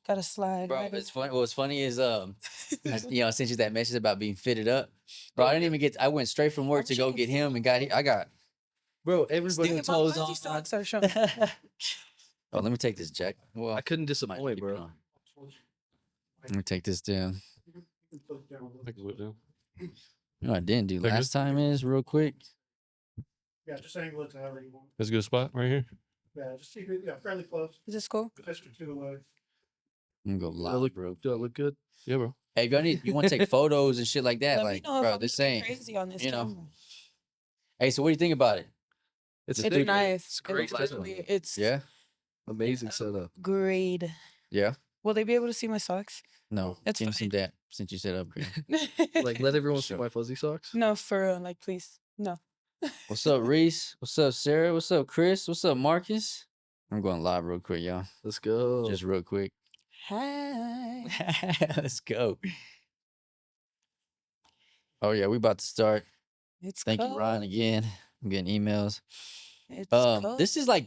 Gotta slide. Bro, right in. it's funny. What's funny is I sent you that message about being fitted up. Bro, I didn't even get. I went straight from work to go get him and I got Bro, everybody steel Hey, my toes fuzzy on. socks are showing. Oh, let me take this, Jack. Well, I couldn't might disappoint, keep it bro. on. Let me take this down. I can whip down. You know what I didn't do That good? last time is real quick. Yeah, just angle it to however you want. That's a good spot right here. Yeah, just keep it, fairly close. Is this cool? Just for 2 away. I'm gonna go Do I live, look, bro. do I look good? Yeah, bro. Hey, if you want to take photos and shit like that, Let like, me know bro, if I'm this looking ain't. crazy on this you know. camera. Hey, so what do you think about it? It's It's sick. nice. It's great It's setup. literally, it's Yeah, Amazing setup. great. yeah. Will they be able to see my socks? No, It's give me some fine. that since you said upgrade. Like, let everyone see Sure. my fuzzy socks. No, for real. Like, please. No. What's up, Reese? What's up, Sarah? What's up, Chris? What's up, Marcus? I'm going live real quick, y'all. Let's go. Just real quick. Hi. Let's go. Oh yeah, we about to start. It's Thank cold. you, Ryan, again. I'm getting emails. It's This is like,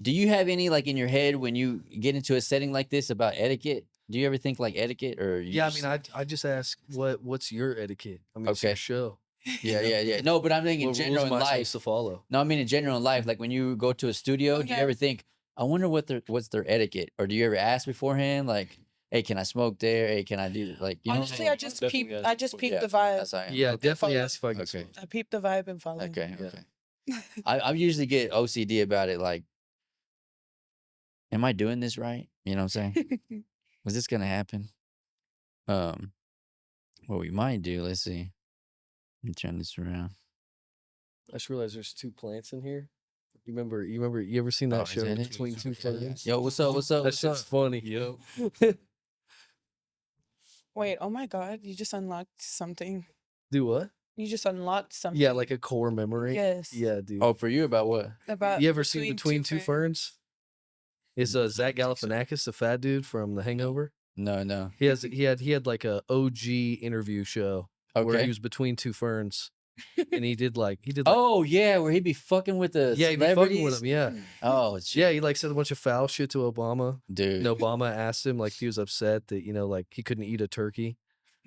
do you have any like in your head when you get into a setting like this about etiquette? Do you ever think like etiquette or you Yeah, I just- mean, I just ask what's your etiquette? I mean, it's Okay. your show. yeah. No, but I'm thinking What general rules in am I supposed life. to follow? No, I mean in general in life. Like when you go to a studio, do you Okay. ever think, I wonder what's their etiquette? Or do you ever ask beforehand, like, hey, can I smoke there? Hey, can I do like you know? what I'm Honestly, saying? I just Definitely peep. ask I just before- peep Yeah, the vibe. That's how I am. Yeah, Okay. definitely follow. ask if I can Okay. smoke. I peep the vibe and follow. Okay. Yeah. Okay. I usually get OCD about it. Like, am I doing this right? You know what I'm saying? Was this gonna happen? What we might do, let's see. Let me turn this around. I just realized there's 2 plants in here. You ever seen Oh, that is show that it? Between Two Ferns? Yo, what's up? What's up? That What's up? shit's funny. Yo. Wait, oh my God. You just unlocked something. Do what? You just unlocked something. Yeah, like a core memory. Yes. Yeah, dude. Oh, for you about what? About You ever seen Between Two Ferns? Ferns? Is Zach Galifianakis, the fat dude from The Hangover? No. He had like a OG interview show where Okay. he was between 2 ferns, and he did like Oh yeah, where he be fucking with the yeah, he'd be celebrities. fucking with him, yeah. Oh shit. Yeah, he like said a bunch of foul shit to Obama. Dude. And Obama asked him like if he was upset that, like he couldn't eat a turkey,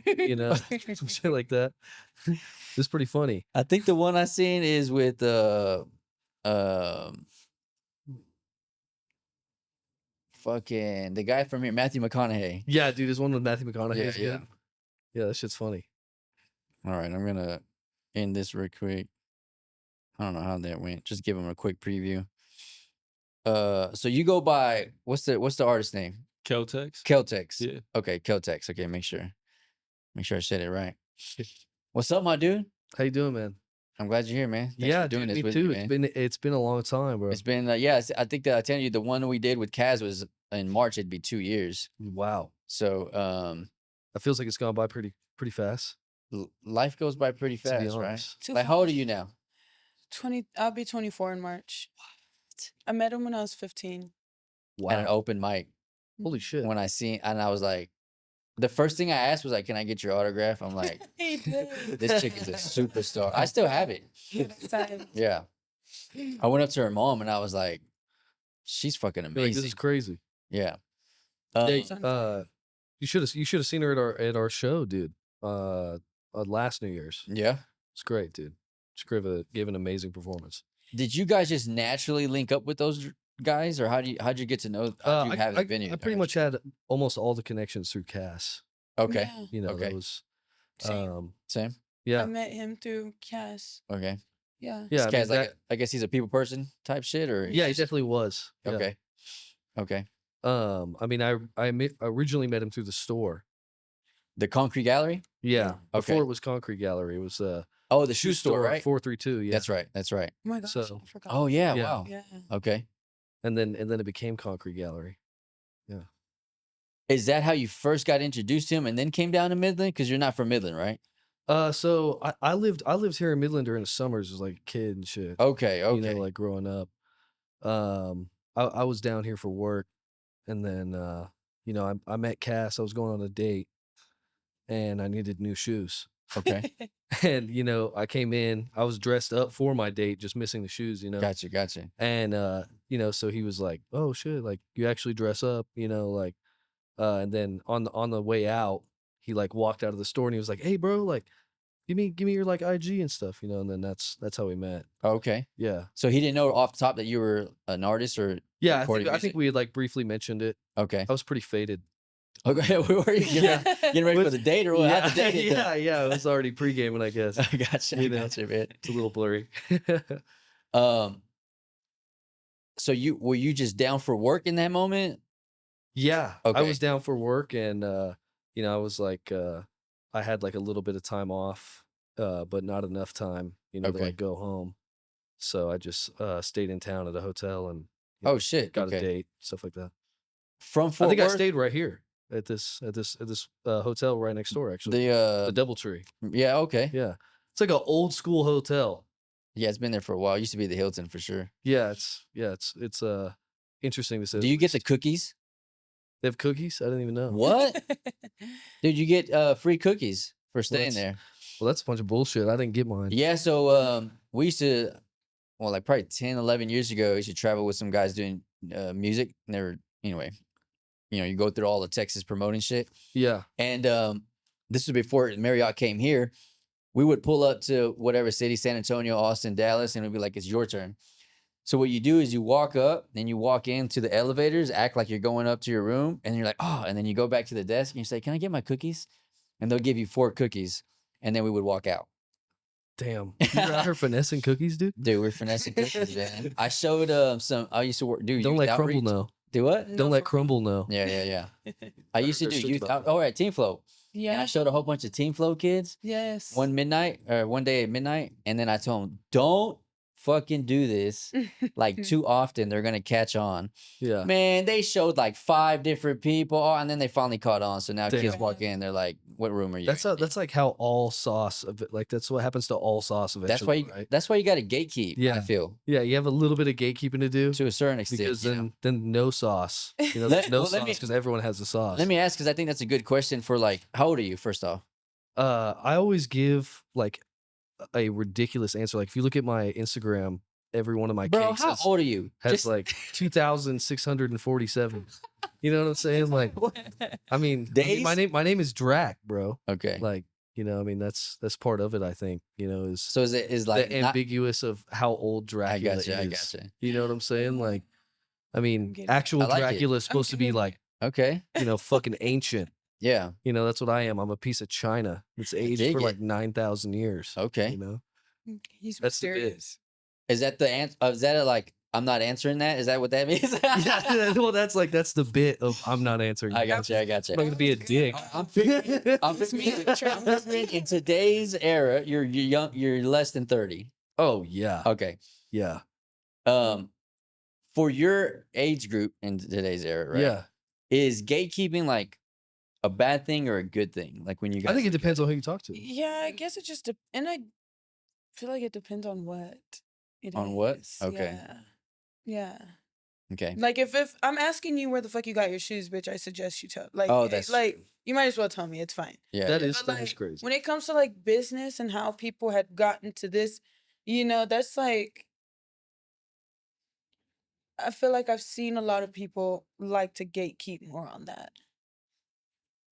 some shit like that. It's pretty funny. I think the one I seen is with fucking the guy from here, Matthew McConaughey. Yeah, dude, there's one with Matthew McConaughey. Yeah, is yeah. good. Yeah, that shit's funny. All right, I'm gonna end this real quick. I don't know how that went. Just give him a quick preview. So you go by what's the artist name? Keltex. Keltex. Yeah. Okay, Keltex. Okay, make sure I said it right. What's up, my dude? How you doing, man? I'm glad you're here, man. Thanks Yeah, for doing dude, this me with too. me, man. It's been a long time, bro. It's been I think that I tell you the one we did with Kaz was in March. It'd be 2 years. Wow. So It feels like it's gone by pretty fast. life goes by pretty To be fast, right? honest. Too Like how old are fast. you now? 20. I'll be 24 in March. What? I met him when I was 15. At an open mic Holy shit. when I was like, the first thing I asked was like, "Can I get your autograph?" I'm like, He did. this chick is a superstar. I still have it. Next time. Yeah. I went up to her mom and I was like, she's fucking You're like, amazing. this is crazy. Yeah. Hey, Son. you should have seen her at our show, dude. Last New Year's. Yeah. It's great, dude. She gave an amazing performance. Did you guys just naturally link up with those guys, or how'd you get to know? How'd you have the venue? I pretty much had almost all the connections through Cass. Okay. Yeah. Okay. That was Same. Same. yeah. I met him through Cass. Okay. Yeah. Yeah, This guy's like I guess he's a people person type shit, or yeah, he definitely was. Yeah. Okay. Okay. I mean, I originally met him through the store. The Concrete Gallery. Yeah. Okay. Before it was Concrete Gallery, it was Oh, the shoe store, right? 432. Yeah. That's right. That's right. Oh my gosh. So- I forgot. Oh yeah. Yeah. Wow. Yeah. Okay. And then it became Concrete Gallery. Is that how you first got introduced to him, and then came down to Midland? Because you're not from Midland, right? So I lived here in Midland during the summers as like a kid and shit. Okay. Okay. Like growing up. I was down here for work, and then I met Cass. I was going on a date, and I needed new shoes. Okay. And, you know, I came in, I was dressed up for my date, just missing the shoes, you know. Gotcha. And you know, so he was like, "Oh shit, like you actually dress up," you know, like and then on the way out, he like walked out of the store and he was like, "Hey bro, like give me your like IG and stuff," you know, and then that's how we met. Okay. Yeah. So he didn't know off the top that you were an artist or Yeah, recording I think music? we had like briefly mentioned it. Okay. I was pretty faded. Okay. Where were you getting ready for the date or what? Yeah, How'd the date get done? yeah, it was already pre-gaming, I guess. Gotcha. You know. Gotcha, man. It's a little blurry. Um. So were you just down for work in that moment? Yeah, I Okay. was down for work and you know, I was like I had like a little bit of time off, but not enough time, you know, to Okay. like go home. So I just stayed in town at a hotel and you Oh know, shit. got Okay. a date, stuff like that. From I Fort think I Worth. stayed right here at this hotel right next door actually. The The DoubleTree. yeah. Okay. Yeah. It's like an old school hotel. Yeah, it's been there for a while. It used to be the Hilton for sure. Yeah, it's interesting to say. Do the you get the least. cookies? They have cookies? I didn't even know. What? Dude, you get free cookies for staying that's- there. Well, that's a bunch of bullshit. I didn't get mine. Yeah, so we used to, well, like probably 10, 11 years ago, I used to travel with some guys doing music. And they were, anyway, you know, you go through all the Texas promoting shit. Yeah. And this was before Marriott came here. We would pull up to whatever city, San Antonio, Austin, Dallas, and it'd be like, it's your turn. So what you do is you walk up, then you walk into the elevators, act like you're going up to your room, and you're like, oh, and then you go back to the desk and you say, can I get my cookies? And they'll give you 4 cookies, and then we would walk out. Damn. You're out here finessing cookies, dude? Dude, we're finessing cookies, man. I showed I used to work, dude. Don't youth let outreach. Crumble know. Do what? Don't let Crumble know. Yeah. I used to They're do strict youth about out. that. Oh, right, Team Flow. And I Yeah. showed a whole bunch of Team Flow kids Yes. one day at midnight, and then I told them, don't fucking do this like too often. They're gonna catch on. Yeah. Man, they showed like 5 different people, and then they finally caught on. So now kids Damn. walk in, they're like, "What room are you?" That's in?" that's like how all sauce of it, like that's what happens to all sauce eventually. Right? That's why you got to gatekeep. I Yeah. feel Yeah, you have a little bit of gatekeeping to do to a certain extent. because you know? then no sauce. You know, Let- there's no well, let sauce me- because everyone has the sauce. Let me ask, because I think that's a good question for like, how old are you? First off, I always give like a ridiculous answer. Like if you look at my Instagram, every one of my bro, cakes how old are you? has Just- like 2,647. You know what I'm saying? Like, I mean, Days? my name is DRAC, bro. okay. Like, you know, I mean, that's part of it. I think, you know, is So is like the not- ambiguous of how old I Dracula got you. is. I got you. You know what I'm saying? Like, I mean, getting it. actual I like it. Dracula is supposed to be getting it. like, Okay. you know, fucking ancient. Yeah. You know, that's what I am. I'm a piece of china. It's aged dig for it. like 9,000 years. Okay. You know? He's That's the bit. mysterious. Is that the answer? Is that like I'm not answering that? Is that what that means? Yeah, well, that's the bit of I'm not answering. I got you. I got I'm not you. gonna be a dick. I'm figuring in today's era, you're young. You're less than 30. Oh yeah, Okay. yeah, For your age group in today's era, right? yeah. Is gatekeeping like a bad thing or a good thing? Like when you guys I think it depends on who you talk to. Yeah, I guess it just and I feel like it depends on what it On what? is. Okay. Yeah. Okay. Like if I'm asking you where the fuck you got your shoes, bitch, I suggest you tell. Like, Oh, that's like true. you might as well tell me. It's fine. Yeah. That is But, like, crazy. when it comes to like business and how people had gotten to this, you know, that's like I feel like I've seen a lot of people like to gatekeep more on that.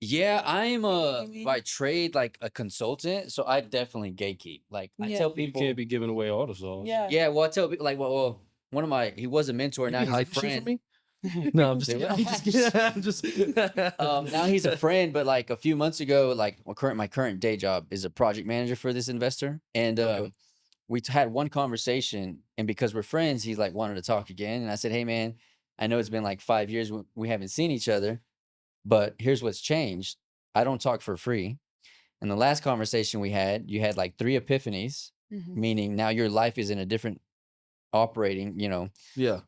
Yeah, I'm what I mean? by trade like a consultant, so I definitely gatekeep. Like I Yeah. tell You people, can't be giving away all the sauce. Yeah. yeah. Well, I tell people like, well, one of my he was a mentor, now You he's a hide shit friend. from me? No, I'm just Say kidding. what? I'm just kidding. I'm just. Now he's a friend, but like a few months ago, like my current day job is a project manager for this investor, and Okay. we had one conversation, and because we're friends, he's like wanted to talk again, and I said, hey man, I know it's been like 5 years we haven't seen each other, but here's what's changed. I don't talk for free. And the last conversation we had, you had like 3 epiphanies, Mhm. meaning now your life is in a different operating, Yeah.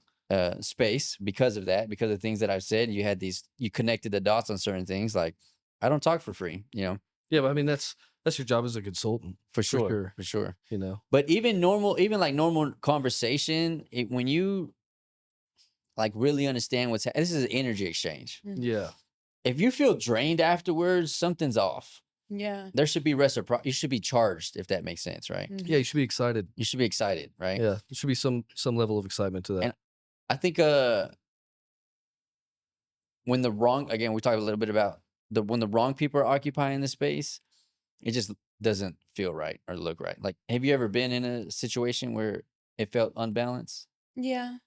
space because of that, because of things that I've said. You connected the dots on certain things. Like I don't talk for free, Yeah, but I mean that's your job as a consultant, for sure. you know. But even normal conversation, when you like really understand this is an energy exchange. Mhm. Yeah. If you feel drained afterwards, something's off. Yeah. there should be you should be charged, if that makes sense, right? Mhm. Yeah, you should be excited. You should be excited, right? Yeah, there should be some level of excitement to that. And I think when the wrong, again, we talked a little bit about when the wrong people are occupying the space, it just doesn't feel right or look right. Like, have you ever been in a situation where it felt unbalanced? Yeah.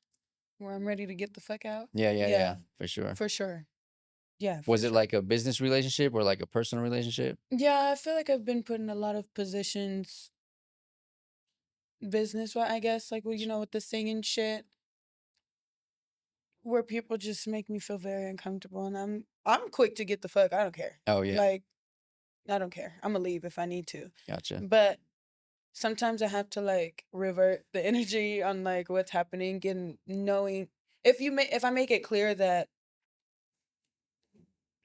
Where I'm ready to get the fuck out. Yeah, for sure. For sure. Yeah. Was it like a business relationship or like a personal relationship? Yeah, I feel like I've been put in a lot of positions business wise, I guess, like with the singing shit, where people just make me feel very uncomfortable, and I'm quick to get the fuck. I don't care. Oh yeah, Like, I don't care. I'm gonna leave if I need to. gotcha. But sometimes I have to like revert the energy on like what's happening and knowing if I make it clear that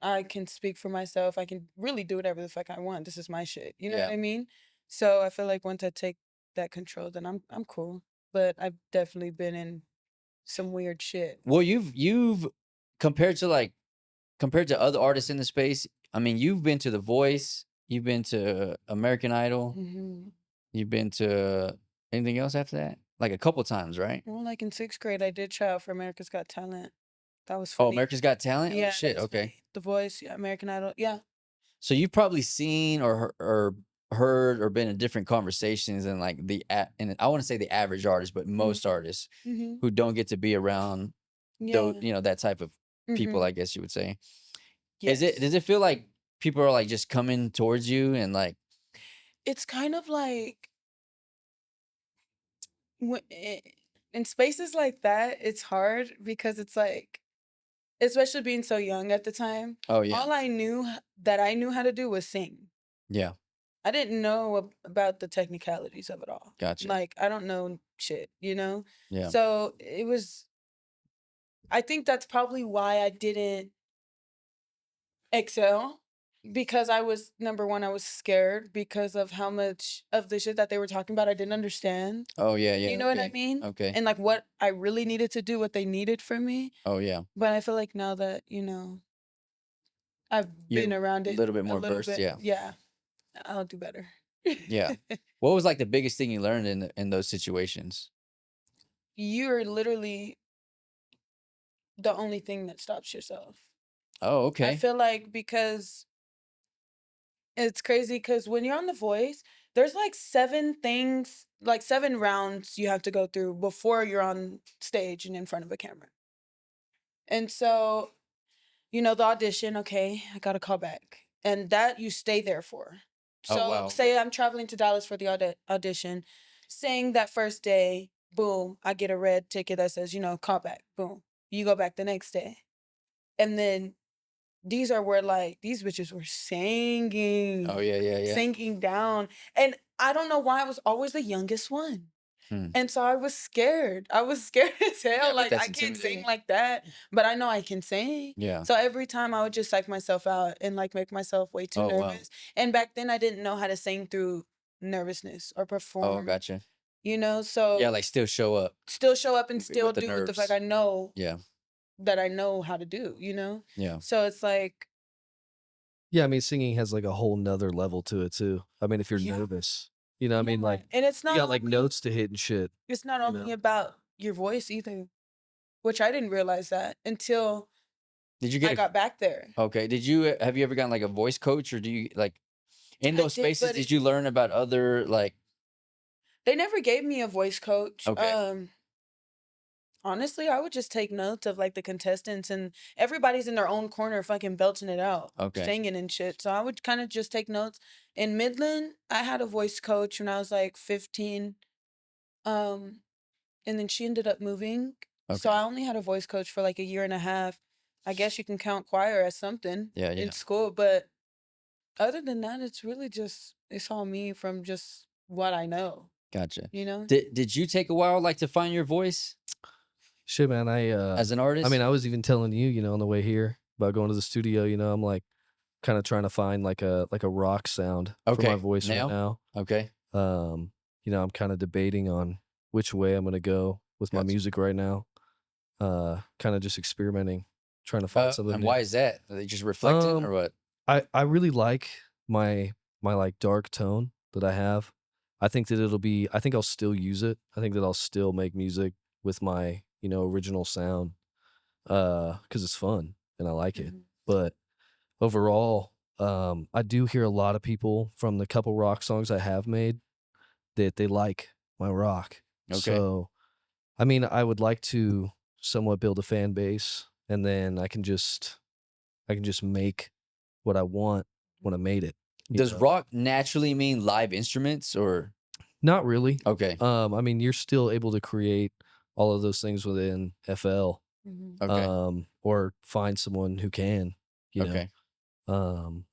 I can speak for myself, I can really do whatever the fuck I want. This is my shit. You know what Yeah. I mean? So I feel like once I take that control, then I'm cool. But I've definitely been in some weird shit. Well, you've compared to other artists in the space. I mean, you've been to The Voice, you've been to American Idol, Hmm. you've been to anything else after that? Like a couple times, right? Well, like in 6th grade, I did try out for America's Got Talent. That was Oh, funny. America's Got Talent? Oh, Yeah, shit, that's okay. funny. The Voice, yeah, American Idol, yeah. So you've probably seen or heard or been in different conversations and like and I want to say the average artist, but most artists Mm-hmm. who don't get to be around Yeah. those, that type of people, Mhm. I guess you would say. Yes. Does it feel like people are like just coming towards you and like, It's kind of like in spaces like that, it's hard because it's like, especially being so young at the time, oh yeah, all I knew that I knew how to do was sing. yeah, I didn't know about the technicalities of it all. gotcha. Like, I don't know shit, Yeah. So I think that's probably why I didn't excel, because I was, number one, I was scared because of how much of the shit that they were talking about I didn't understand. Oh yeah, You yeah. know what I Okay. mean? Okay. And like what I really needed to do, what they needed from me. Oh yeah. But I feel like now that, I've been You're around a it little bit more versed, yeah. Yeah, I'll do better. Yeah. What was like the biggest thing you learned in those situations? You're literally the only thing that stops yourself. Oh, I okay. feel like, because it's crazy, because when you're on The Voice, there's like 7 things, like 7 rounds you have to go through before you're on stage and in front of a camera. And so, the audition, okay, I got to call back. And that you stay there for. Oh, So wow. say I'm traveling to Dallas for the audition, saying that first day, boom, I get a red ticket that says, call back, boom. You go back the next day. And then these are where like these bitches were singing. Oh yeah, yeah, yeah. Singing down. And I don't know why I was always the youngest one. Hmm. And so I was scared. I was scared as hell. Yeah, but Like, that's I can't sing intimidating. like that, but I know I can sing. Yeah. So every time I would just psych myself out and like make myself way too Oh, wow. nervous. And back then I didn't know how to sing through nervousness or Oh, perform. gotcha. So Yeah, like still show up. still show up and with still the do what the nerves. fuck I know Yeah. that I know how to do, Yeah. So it's like, Yeah, I mean, singing has like a whole nother level to it too. I mean, if you're Yeah. nervous, I mean, yeah. like And it's you not got like only- notes to hit and shit. It's not you only know. about your voice either, which I didn't realize that until Did you get I got back there. okay? Have you ever gotten like a voice coach, or do you like in I those did, spaces? but Did you learn about other like? They never gave me a voice coach. Okay. Honestly, I would just take notes of like the contestants, and everybody's in their own corner fucking belting it out, Okay. singing and shit. So I would kind of just take notes. In Midland, I had a voice coach when I was like 15. And then she ended up moving. So Okay. I only had a voice coach for like a year and a half. I guess you can count choir as something Yeah, yeah. in school, but other than that, it's all me from just what I know, Gotcha. you know? Did you take a while like to find your voice Shit, man. as an artist? I mean, I was even telling you, on the way here about going to the studio. I'm like kind of trying to find like a rock sound for Okay, my voice now? right now. okay. I'm kind of debating on which way I'm gonna go with my Gotcha. music right now. Kind of just experimenting, trying to find something And new. why is that? Are they just reflecting or what? I really like my like dark tone that I have, I think that I think I'll still use it. I think that I'll still make music with my, original sound, because it's fun and I like it. Mhm. But overall, I do hear a lot of people from the couple rock songs I have made that they like my rock. Okay. So, I mean, I would like to somewhat build a fan base, and then I can just make what I want when I made it. Does rock naturally mean live instruments or? Not really. Okay. I mean, you're still able to create all of those things within FL, Mhm. Okay. or find someone who can, Okay. know.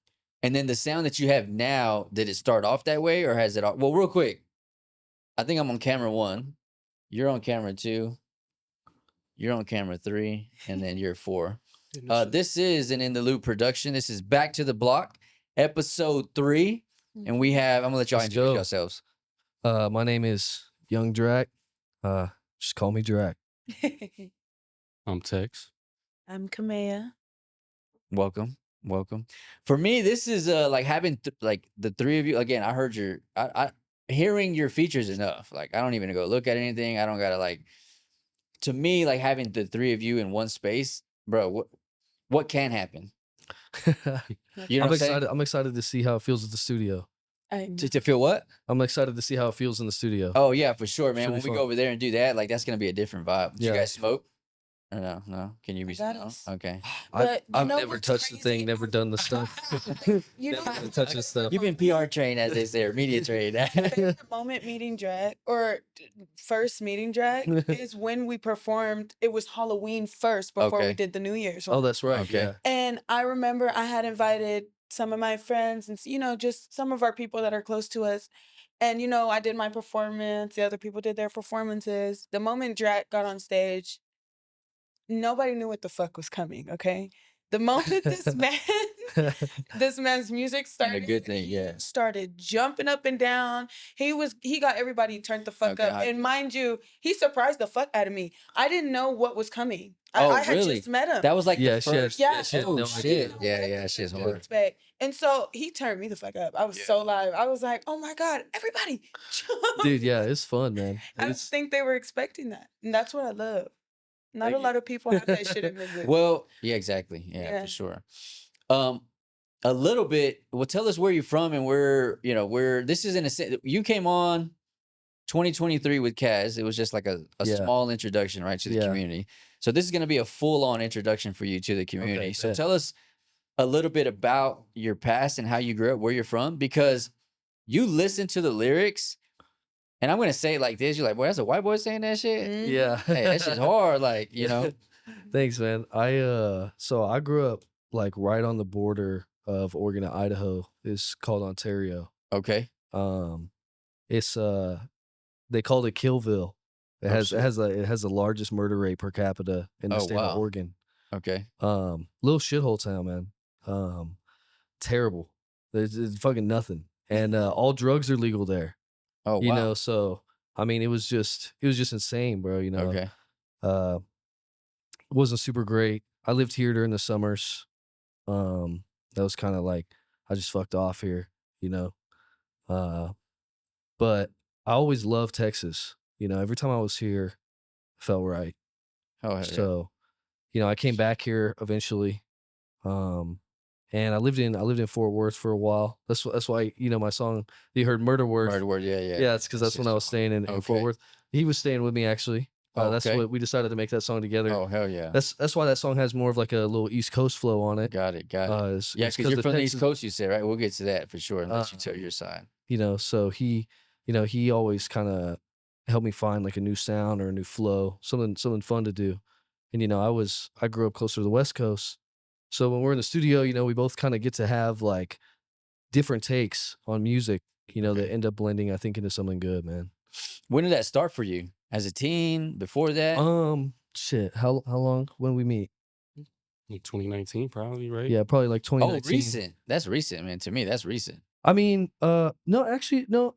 And then the sound that you have now, did it start off that way or has it all? Well, real quick, I think I'm on camera 1. You're on camera 2. You're on camera 3, and then you're 4. This is an In the Loop production. This is Back to the Block, episode 3, and we have. I'm gonna let y'all Let's introduce go. yourselves. My name is Young DRAC. Just call me DRAC. I'm Tex. I'm Kamea. Welcome. For me, this is like having like the 3 of you. Again, I heard hearing your features enough. Like I don't even go look at anything. I don't gotta like. To me, like having the 3 of you in one space, bro. What can happen? You know what I'm saying? excited. I'm excited to see how it feels at the studio. I know. To feel what? I'm excited to see how it feels in the studio. Oh yeah, for sure, man. Should be When we fun. go over there and do that, like that's gonna be a different vibe. Did you Yeah. guys smoke? Or no, no. Can you be? got No? us. Okay. But you I've know never what's touched the crazy? thing, never done the stuff. You know Never what's touched the stuff. You've been PR trained, as they say, or media trained. favorite moment meeting drag or first meeting drag is when we performed. It was Halloween first before we Okay. did the New Year's Oh, one. that's right. Okay. Yeah. And I remember I had invited some of my friends and just some of our people that are close to us. And I did my performance. The other people did their performances. The moment Drac got on stage, nobody knew what the fuck was coming. Okay, the moment this man's music And a started, good thing, he yeah. started jumping up and down. He got everybody turned the fuck Okay, up. And mind you, he surprised the fuck out of me. I didn't know what was coming. Oh, I had really? just met him. That was like Yeah, the she had- first. yeah, she had Oh no shit! idea. Yeah, shit's what to hard. expect. And so he turned me the fuck up. I was so live. I was like, oh my God, everybody. jump." Dude, yeah, it's fun, man. I don't It's think they were expecting that. And that's what I love. Not Thank a you. lot of people have that shit in music. Well, yeah, exactly. Yeah, Yeah. for sure. A little bit. Well, tell us where you're from and where this is in a sense. You came on 2023 with Kaz. It was just like a Yeah. small introduction, right, to the Yeah. community. So this is going to be a full-on introduction for you to the community. Okay, So bet. tell us a little bit about your past and how you grew up, where you're from, because you listen to the lyrics, and I'm going to say it like this. You're like, boy, that's a white boy saying that shit? Mhm. yeah. Hey, that shit's hard. Like, Thanks, man. So I grew up like right on the border of Oregon and Idaho. It's called Ontario. Okay. It's they called it Killville. It Oh, has shit. it has the largest murder rate per capita in the Oh, state wow. of Oregon. Okay. Little shithole town, man. Terrible. There's fucking nothing. And all drugs are legal there. Oh, wow. So I mean it was just insane, bro, Okay. It wasn't super great. I lived here during the summers. That was kind of like I just fucked off here, you know. But I always loved Texas. Every time I was here, it felt right. Oh, hell yeah. So, I came back here eventually. And I lived in Fort Worth for a while. That's why my song you heard Murder Worth. Murder word. Yeah, yeah. Yeah, it's because that's when I was staying in Fort Okay. Worth. He was staying with me actually. Oh, That's okay. what we decided to make that song together. Oh, hell yeah. That's why that song has more of like a little East Coast flow on it. Got it. Yeah, It's because you're from the East Texas- Coast, you said, right? We'll get to that for sure and let you Uh, tell your side. So he always kind of helped me find like a new sound or a new flow, something fun to do. And I grew up closer to the West Coast, so when we're in the studio, we both kind of get to have like different takes on music, that end up blending, I think, into something good, man. When did that start for you? As a teen? Before that? Shit, how long when we meet? Like 2019, probably, right? Yeah, probably like Oh, 2019. recent. That's recent, man. To me, that's recent. I mean, no, actually, no.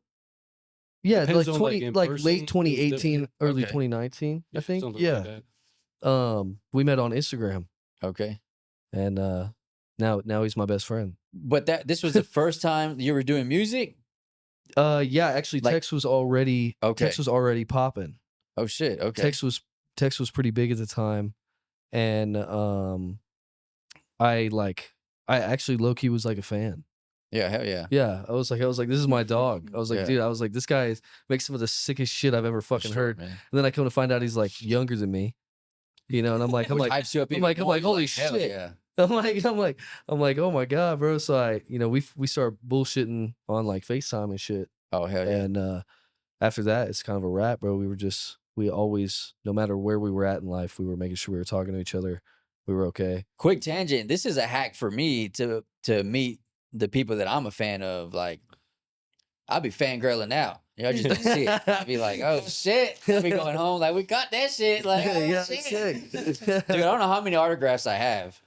Yeah, Depends like on, 20, in like person, late it's 2018, different. early Okay. 2019, I think. something like Yeah. that. We met on Instagram, Okay. and Now he's my best friend. But this was the first time you were doing music? Yeah, actually Like- Tex was already Okay. popping. Oh shit. Okay. Tex was pretty big at the time, and I actually low key was like a fan. Yeah, hell yeah. Yeah, I was like, this is my dog. I was like, Yeah. dude, I was like, this guy makes some of the sickest shit I've ever fucking sure, heard. man. And then I come to find out he's like younger than me, you know, and I'm like, Which hypes you up I'm even like, more. You're holy hell shit. yeah. I'm like, oh my god, bro. So we start bullshitting on like FaceTime and shit. Oh hell yeah. And after that, it's kind of a wrap, bro. We always, no matter where we were at in life, we were making sure we were talking to each other. We were okay. Quick tangent. This is a hack for me to meet the people that I'm a fan of. Like, I'll be fangirling out. You know, just to see it. I'll be like, oh shit. I'll be going home like, we got that shit. Like, oh, Yeah, shit. sick. Dude, I don't know how many autographs I have.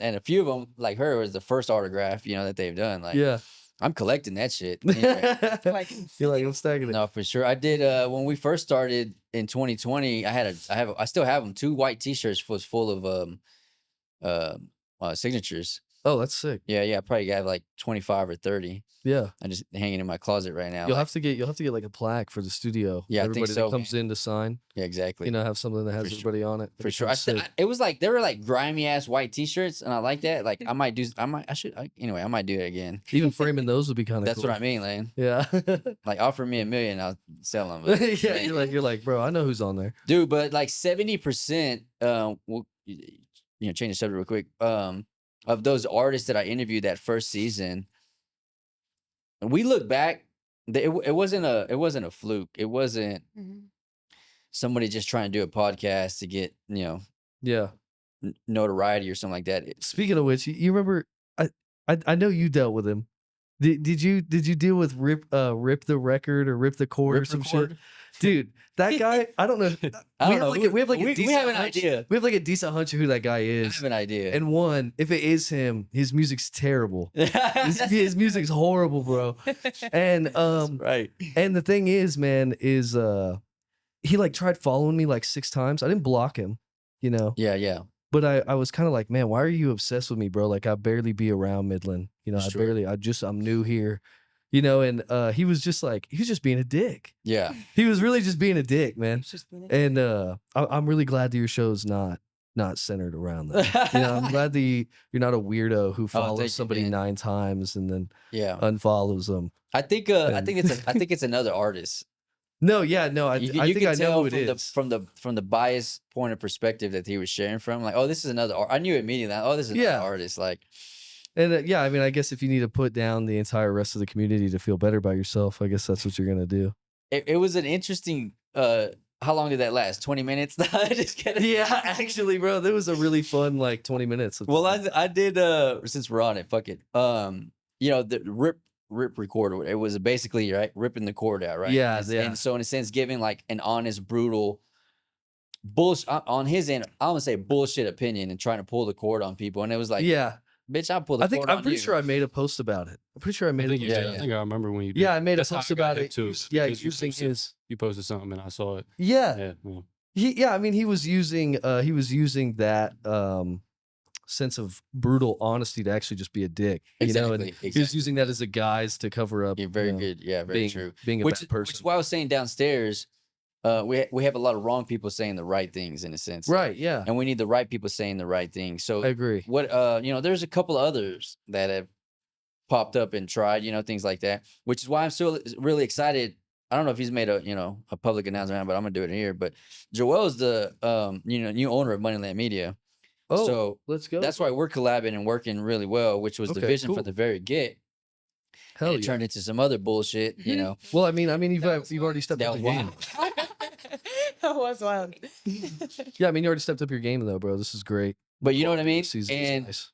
And a few of them, like her, was the first autograph, you know, that they've done. Like, Yeah. I'm collecting that shit. Anyway. Like, You're like, I'm stacking it. No, for sure. I did when we first started in 2020. I still have them. 2 white T-shirts full of signatures. Oh, that's sick. Yeah, I probably got like 25 or 30. Yeah. I'm just hanging in my closet right now. You'll like- have to get like a plaque for the studio. Yeah, I think everybody so, that comes in to sign. yeah, exactly. You know, have something that has For sure. everybody on it. For sure. It was like they were like grimy ass white T-shirts, and I like that. Like I might do it again. Even framing those would be kind of That's cool. what I mean, Lane. Yeah. Like offer me $1 million, I'll sell them. But, Yeah, you're like, bro, I know who's on there. dude, but like 70%. We'll change the subject real quick. Of those artists that I interviewed that first season, and we look back, it wasn't a fluke. It wasn't mhm. somebody just trying to do a podcast to get Yeah. notoriety or something like that. Speaking of which, you remember I know you dealt with him. Did you deal with Rip the Record or Rip the Cord or Rip some Record? shit? Dude, that guy, I don't know. I we don't have know. we have like a We decent have an hunch. idea. We have like a decent hunch of who that guy I is. have an idea. And one, if it is him, his music's terrible. His music's horrible, bro. And right. and the thing is, man, is he like tried following me like 6 times. I didn't block him, you know. Yeah. But I was kind of like, man, why are you obsessed with me, bro? Like I barely be around Midland. You know, Sure. I'm new here. You know, and he was just being a dick. Yeah. He was really just being a dick, man. It's just being a- And I'm really glad that your show's not centered around that. You know, I'm glad that you're not a weirdo who thank you, follows somebody man. 9 times and then Yeah. unfollows them. I think it's another artist. No, yeah, no, I You think can I know tell who it from is. from the bias point of perspective that he was sharing from. Like, oh, this is another. I knew immediately. Oh, this is another Yeah. artist. Like, And yeah, I mean, I guess if you need to put down the entire rest of the community to feel better about yourself, I guess that's what you're gonna do. it was an interesting. How long did that last? 20 minutes? Just kidding. Yeah, actually, bro, that was a really fun like 20 minutes. Well, I did. Since we're on it, fuck it. The rip recorder. It was basically ripping the cord out, right? Yeah, And, yeah. and so in a sense, giving like an honest, brutal bullshit on his end. I'm gonna say bullshit opinion and trying to pull the cord on people. And it was like, yeah, bitch, I'll pull the cord I'm on pretty you. sure I made a post about it. I'm pretty sure I made I think a you post did. about I it. think I remember when you did. Yeah, I made a That's how post I got about hip it. too. Yeah, because you using posted- his. You posted something and I saw it. Yeah, Yeah. I mean, he was using that sense of brutal honesty to actually just be a dick. You know, and Exactly. he was using that as a guise to cover up. You're very you know, good. Yeah, very being, true. Being a Which bad is person. why I was saying downstairs, we have a lot of wrong people saying the right things in a sense. Right. Yeah. And we need the right people saying the right things. So I agree. what there's a couple others that have popped up and tried, things like that, which is why I'm still really excited. I don't know if he's made a public announcement, but I'm gonna do it here. But Joel's the new owner of Moneyland Media. Oh, So let's go. that's why we're collabing and working really well, which was the Okay, vision cool. for the very get. Hell And it yeah. turned into some other bullshit, Well, I mean, you've That was already stepped That up was your game. wild. That was wild. Yeah, I mean, you already stepped up your game though, bro. This is great. But you know what I mean? This season is And nice.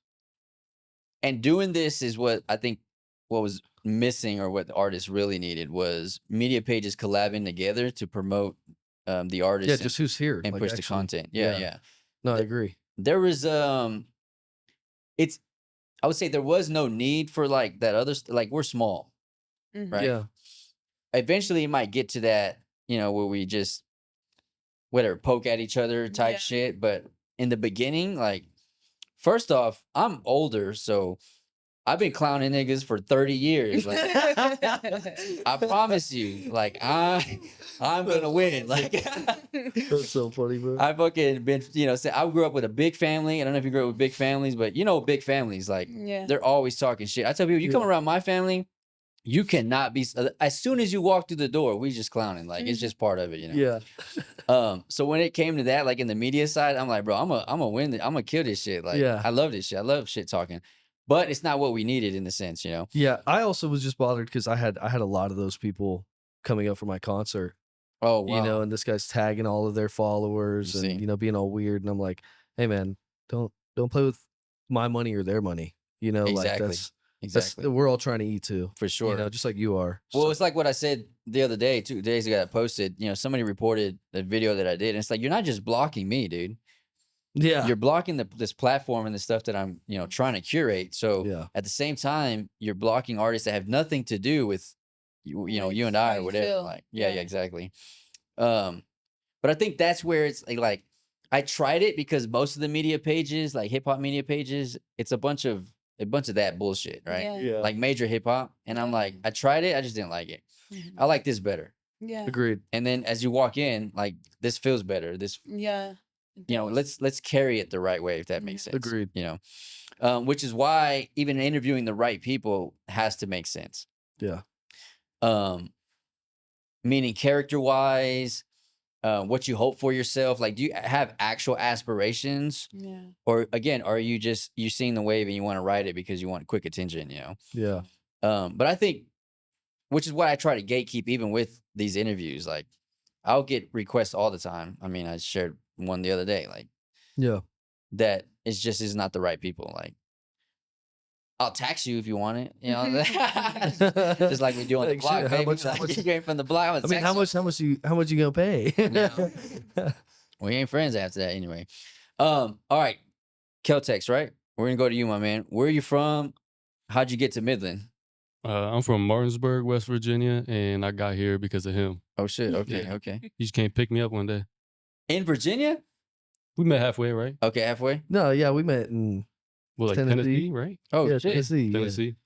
and doing this is what I think what was missing or what the artists really needed was media pages collabing together to promote the artists Yeah, just who's here and like, push the actually. content. Yeah, yeah. yeah. No, I agree. There was I would say there was no need for like that other like we're small, Mhm. right? Yeah. Eventually it might get to that, where we just whatever poke at each other type Yeah. shit. But in the beginning, like First off, I'm older, so I've been clowning niggas for 30 years. Like, I promise you, like I'm gonna win. Like That's so funny, bro. I fucking been, say I grew up with a big family. I don't know if you grew up with big families, but big families, like Yeah. they're always talking shit. I tell people, you come around my family, you cannot be. As soon as you walk through the door, we just clowning. Like it's just part of it, Yeah. So when it came to that, like in the media side, I'm like, bro, I'm gonna win. I'm gonna kill this shit. Like, Yeah. I love this shit. I love shit talking, but it's not what we needed in the sense, Yeah. I also was just bothered because I had a lot of those people coming up for my concert. Oh wow. And this guy's tagging all of their followers You and see. being all weird, and I'm like, hey man, don't play with my money or their money. Like Exactly. Exactly. we're all trying to eat too. For sure. Just like you are. Well, So- it's like what I said the other day, 2 days ago. I posted, somebody reported the video that I did, and it's like, you're not just blocking me, dude. yeah. You're blocking this platform and the stuff that I'm, trying to curate. So Yeah. at the same time, you're blocking artists that have nothing to do with you, Like, you and I how or you whatever. feel. Like, yeah, Yeah. exactly. But I think that's where it's like I tried it because most of the media pages, like hip hop media pages, it's a bunch of that bullshit, right? Yeah. Like major hip hop, and I'm like, I tried it, I just didn't like it. Mhm. I like this better. Yeah. Agreed. And then as you walk in, like this feels better. This, Yeah. it does. let's carry it the right way, if that makes sense. Agreed. Which is why even interviewing the right people has to make sense. Yeah. Meaning character wise, what you hope for yourself. Like, do you have actual aspirations, Yeah. or again, are you just seeing the wave and you want to ride it because you want quick attention? Yeah. But I think, which is why I try to gatekeep even with these interviews. Like, I'll get requests all the time. I mean, I shared one the other day, like Yeah. that is not the right people. Like, I'll tax you if you want it, just like we do on the Like, block, shit, baby. how Like, much- you came from the block. I mean, how much you gonna pay? Yeah. We ain't friends after that anyway. All right, Keltex, right? We're gonna go to you, my man. Where are you from? How'd you get to Midland? I'm from Martinsburg, West Virginia, and I got here because of him. Oh shit. Okay, Yeah. okay. He just came pick me up one day. In Virginia? We met halfway, right? Okay, halfway. No, yeah, we met in Well, like Tennessee. Tennessee, right? Oh yeah, shit. Tennessee. Yeah. Tennessee.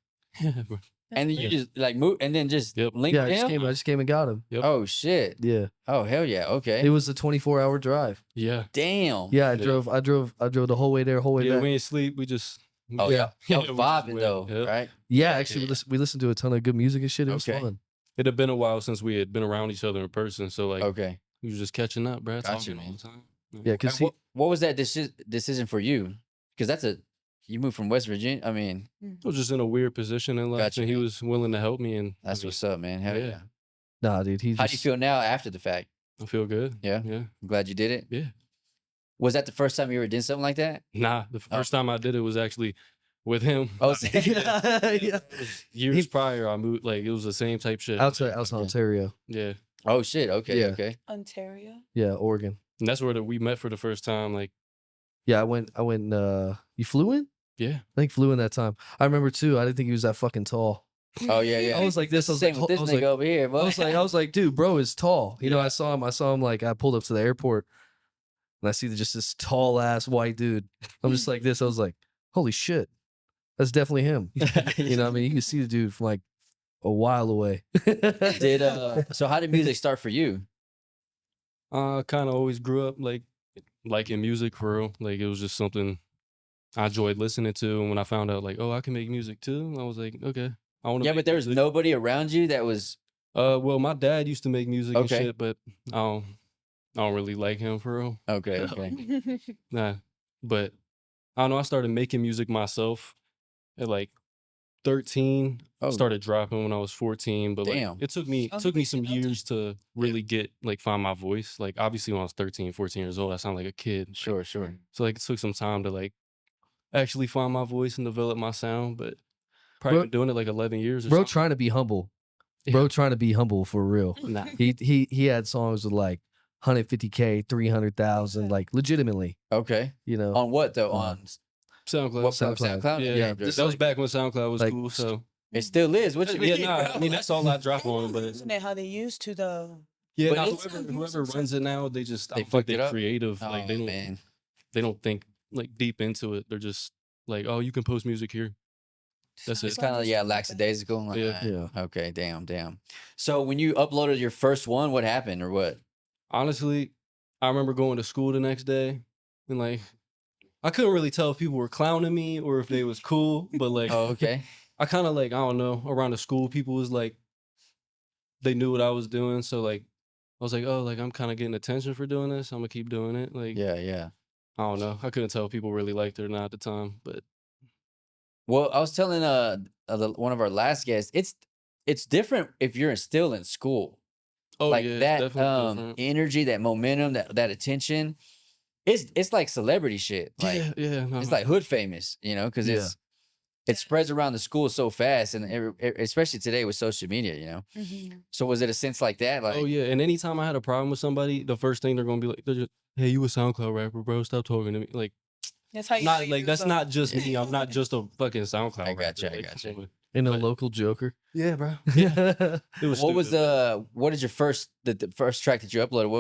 Yeah, bro. And then you Yeah. just like move and then just Yep. link Yeah, with him? I just came and got him. Yep. Oh shit. Yeah. Oh hell yeah. Okay. It was a 24-hour drive. Yeah. Damn. Yeah, I Yeah. drove the whole way there, whole way Yeah, back. we ain't sleep. We just. Oh yeah. Yeah. Y'all we just vibing went. though, Yep. right? Yeah, actually, Yeah. we listened to a ton of good music and shit. It was Okay. fun. It had been a while since we had been around each other in person, so like Okay. we was just catching up, bro. Got you, Talking all man. the time. Yeah, because And what was that decision for you? Because you moved from West Virginia. I mean, I was just in a weird position in life, Gotcha, and he man. was willing to help me. And that's I mean, what's up, man. Hell yeah. yeah. nah, dude, he How do you just feel now after the fact? I feel good. Yeah. Yeah. I'm glad you did it. Yeah. Was that the first time you ever did something like that? Nah, the first time I did it was actually with him. Oh, yeah. Years prior, I moved. Like it was the same type shit. outside Okay. Ontario. Yeah, oh shit. Okay. Yeah. Okay. Ontario. Yeah, Oregon. and that's where we met for the first time. Like, Yeah, I went. You flew in? yeah, I think flew in that time. I remember too. I didn't think he was that fucking tall. Oh yeah, yeah. I was like this. I was Same like, with this nigga over here, boy. I was like, dude, bro is tall. Yeah. I saw him. Like, I pulled up to the airport, and I see just this tall ass white dude. I'm just like this. I was like, holy shit, that's definitely him. You know what I mean? You can see the dude from like a while away. So how did music start for you? I kind of always grew up like liking music for real. Like it was just something I enjoyed listening to. And when I found out like, oh, I can make music too, I was like, okay, I want to. Yeah, but there was nobody around you that was Well, my dad used to make music and Okay. shit, but I don't really like him for real. okay. Okay. Nah, but I don't know. I started making music myself at like 13. Oh. Started dropping when I was 14, but Damn. like it took me Oh, some no time. years to really find my voice. Like obviously when I was 13, 14 years old, I sound like a kid. Sure. Sure. So like it took some time to like actually find my voice and develop my sound, but probably Bro- been doing it like 11 years or Bro, something. trying to be humble. Yeah. Bro, trying to be humble for real. Nah. He had songs with like 150K, 300,000, like legitimately. Okay. On what though? On SoundCloud. what SoundCloud. SoundCloud? Yeah, Yeah. this that was like- back when SoundCloud was like, cool. So It still is. What you mean? yeah, nah, I mean that's all I drop on, but Isn't it how they used to though? yeah, But nah, it's- whoever runs it now, they They I don't think fucked it they're up? creative. Oh Like man. they don't think like deep into it. They're just like, oh, you can post music here. That's It's it. kind of, SoundCloud yeah, is lackadaisical. Like, Yeah. Yeah. Okay, damn. So when you uploaded your first one, what happened or what? Honestly, I remember going to school the next day and like I couldn't really tell if people were clowning me or if they was cool, but like Oh, okay. I kind of like, I don't know, around the school people was like they knew what I was doing, so like I was like, oh, like I'm kind of getting attention for doing this. I'm gonna keep doing it. Like Yeah. I don't know. I couldn't tell if people really liked it or not at the time, but Well, I was telling one of our last guests, it's different if you're still in school. oh Like yeah, it's that definitely different. energy, that momentum, that attention. It's like celebrity shit. Like Yeah, no. it's like hood famous, because Yeah. it spreads around the school so fast, and especially today with social media, Mhm. So was it a sense like that? Like, Oh yeah, and anytime I had a problem with somebody, the first thing they're gonna be like, they're just, "Hey, you a SoundCloud rapper, bro? Stop talking to me." Like, That's how you know not you like do that's not something. just me. I'm not just a fucking SoundCloud I rapper. gotcha, I like, gotcha. come on. And a But- local joker. Yeah, bro. Yeah, it was. what was stupid, what did your the first track that you uploaded?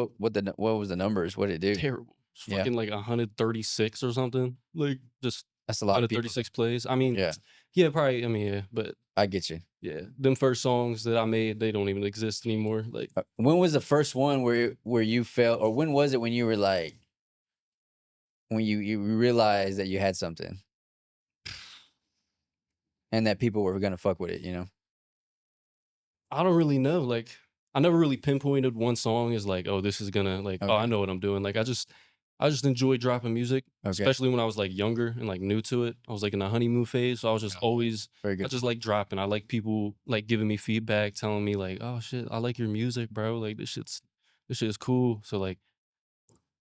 What was the numbers? What did it do? terrible. It's Yeah. fucking like 136 or something. Like just That's a lot of people. 136 plays. I mean, Yeah, probably. I mean, yeah, but I get you. yeah, them first songs that I made, they don't even exist anymore. Like, When was the first one where you felt, or when was it when you were like, when you realized that you had something, and that people were gonna fuck with it? I don't really know. Like, I never really pinpointed one song as like, oh, this is gonna like, oh, I Okay. know what I'm doing. Like, I just enjoy dropping music, Okay. especially when I was like younger and like new to it. I was like in the honeymoon phase, so I was just always, Very I good. just like dropping. I like people like giving me feedback, telling me like, oh shit, I like your music, bro. Like this shit is cool. So like,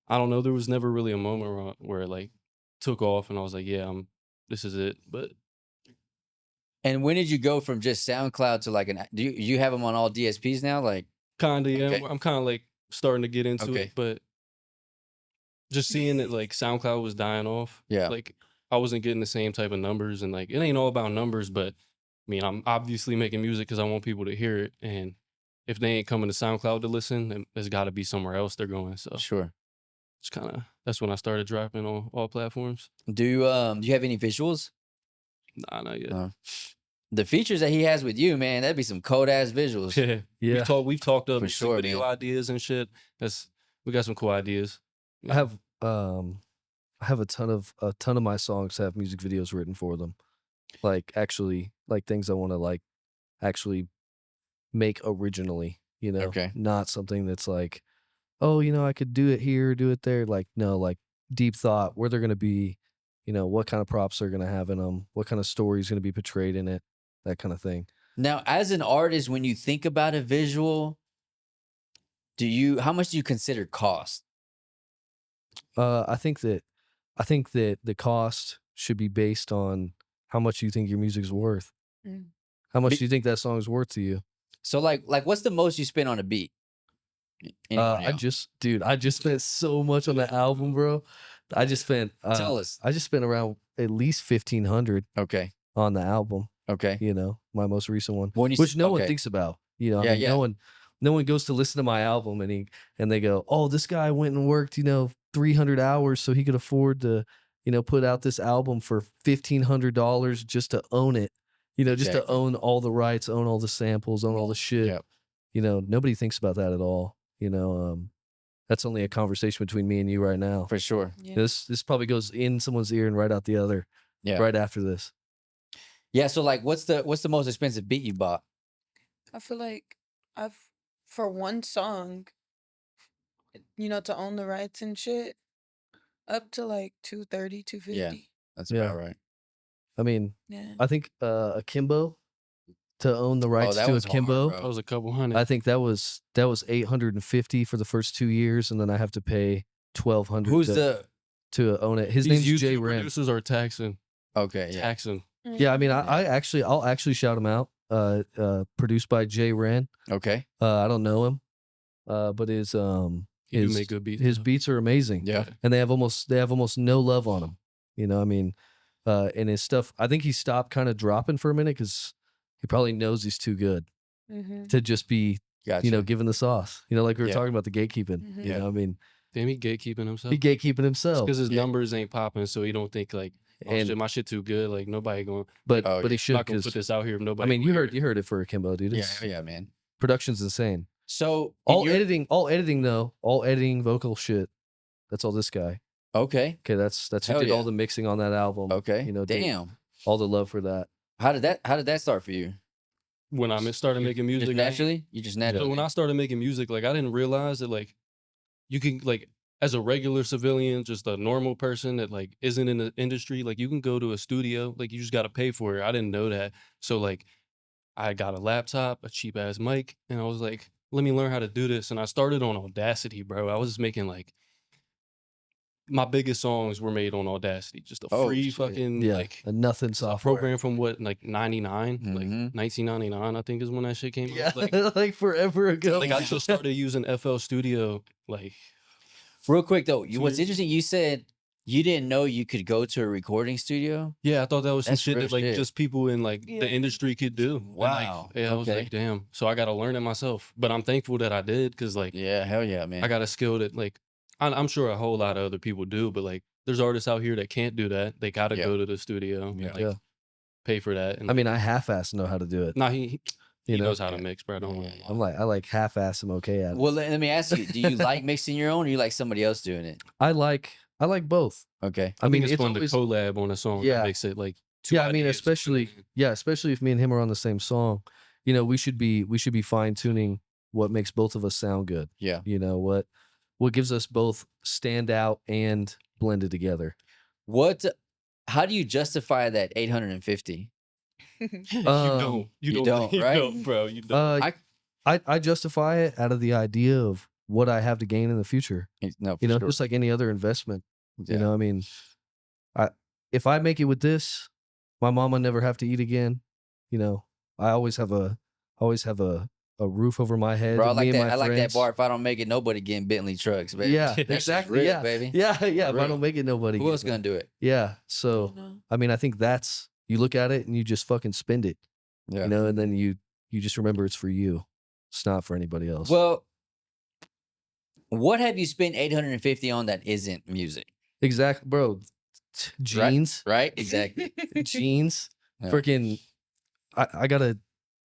I don't know. There was never really a moment where it like took off, and I was like, yeah, this is it. But And when did you go from just SoundCloud to like do you have them on all DSPs now? Like, kind of, yeah, Okay. I'm kind of like starting to get into Okay. it, but just seeing that like SoundCloud was dying off. Yeah. Like I wasn't getting the same type of numbers, and like it ain't all about numbers, but I mean, I'm obviously making music because I want people to hear it, and if they ain't coming to SoundCloud to listen, then there's got to be somewhere else they're going. So sure. it's kind of that's when I started dropping on all platforms. Do you have any visuals? Nah, not yet. No. The features that he has with you, man, that'd be some cold ass visuals. Yeah, Yeah. we've talked up For sure, video man. ideas and shit. We got some cool ideas. I have a ton of my songs have music videos written for them. Like actually like things I want to like actually make originally, Okay. Not something that's like, oh, I could do it here, do it there. Like, no, like deep thought, where they're going to be, what kind of props they're going to have in them, what kind of story is going to be portrayed in it, that kind of thing. Now, as an artist, when you think about a visual, how much do you consider cost? I think that the cost should be based on how much you think your music's worth. Mm. How much Be- do you think that song is worth to you? So like what's the most you spend on a beat? Anybody I else? just spent so much on the album, bro. I just spent Tell us. I just spent around at least 1,500 Okay. on the album. Okay. My most recent one, When you which no one okay. thinks about. I Yeah, mean, yeah. no one goes to listen to my album and they go, oh, this guy went and worked 300 hours so he could afford to put out this album for $1,500 just to own it. Just to Exactly. own all the rights, own all the samples, own all the shit. Yep. Nobody thinks about that at all. That's only a conversation between me and you right now. For sure. Yeah. This probably goes in someone's ear and right out the other. Yeah. Right after this. Yeah. So like, what's the most expensive beat you bought? I feel like for one song, to own the rights and shit, up to like 230, 250. That's Yeah. about right. I mean, Yeah. I think Akimbo, to own the rights that to was hard, Akimbo, bro. That was a couple hundred. I think that was 850 for the first 2 years, and then I have to pay 1,200 Who's the to own it. His These name's Jay YouTube Ren. producers are taxing. okay? Yeah. Taxing. Yeah, I mean, I'll actually shout him out. Produced by Jay Ren. Okay. I don't know him, but He do his make good beats. his though. beats are amazing. Yeah. And they have almost no love on him. I mean, and his stuff. I think he stopped kind of dropping for a minute because he probably knows he's too good Mm-hmm. to just be Gotcha. given the sauce. Like we were Yeah. talking about the gatekeeping. Mhm. You know, I mean, Damn, he gatekeeping himself. He gatekeeping himself. Because his numbers ain't popping, so he don't think like, oh, And- shit, my shit too good. Like nobody going. But Oh, but he yeah. should, Not gonna 'cause- put this out here if I nobody. mean, wanna hear it. you heard it for Akimbo, dude. Yeah, It's- yeah, man. Production's insane. So All you're- editing though, all editing, vocal shit. That's all this guy. Okay. Okay, that's who Hell did yeah. all the mixing on that album. Okay. You know, did damn. all the love for that. How did that start for you? When I started making music, Just naturally? You just naturally. So when I started making music, like I didn't realize that like you can like as a regular civilian, just a normal person that like isn't in the industry, like you can go to a studio, like you just got to pay for it. I didn't know that. So like I got a laptop, a cheap ass mic, and I was like, let me learn how to do this. And I started on Audacity, bro. I was making like my biggest songs were made on Audacity, just a Oh, free shit. fucking Yeah, like a nothing software. program from what like 99, Mhm. like 1999, I think is when that shit came Yeah, out. Like, like forever ago. like I just started using FL Studio, like Real quick though, what's years. interesting, you said you didn't know you could go to a recording studio. yeah, I thought that was some That's shit real that like shit. just people in like Yeah. the industry could do. And, like, Wow. yeah, I was Okay. like, damn. So I got to learn it myself. But I'm thankful that I did because like Yeah, hell yeah, man. I got a skill that like I'm sure a whole lot of other people do, but like there's artists out here that can't do that. They got to Yeah. go to the studio and Yeah. like Yeah. pay for that. And I mean, I half-ass know how to do it. nah, he You know, knows how to mix, bro. I don't Yeah, want yeah. I like half-ass. I'm okay at it. Well, let me ask you, do you like mixing your own or you like somebody else doing it? I like both. Okay. I mean, it's it's fun always- to collab on a song. Yeah. That makes it like two Yeah, I mean, ideas especially if me and him are on the same song, you know, we should be fine tuning what makes both of us sound good. Yeah. You know, what gives us both stand out and blended together. How do you justify that 850? you Um, you don't, you right? don't, bro. You don't. I justify it out of the idea of what I have to gain in the future. No, for You know, sure. just like any other investment. Yeah. You know, I mean, if I make it with this, my mama never have to eat again. You know, I always have a roof over my head. Bro, I and me like and that. my I like that friends. bar. If I don't make it, nobody getting Bentley trucks, baby. Yeah, That's just exactly. real, Yeah, baby. yeah. If I Real. don't make it, nobody. Who gets else it. gonna do it? Yeah. So I mean, I think that's you look at it and you just fucking spend it. Yeah. You know, and then you just remember it's for you. It's not for anybody else. Well, what have you spent 850 on that isn't music? exactly, bro. Jeans, Right? Exactly. jeans. Yeah. Freaking, I got a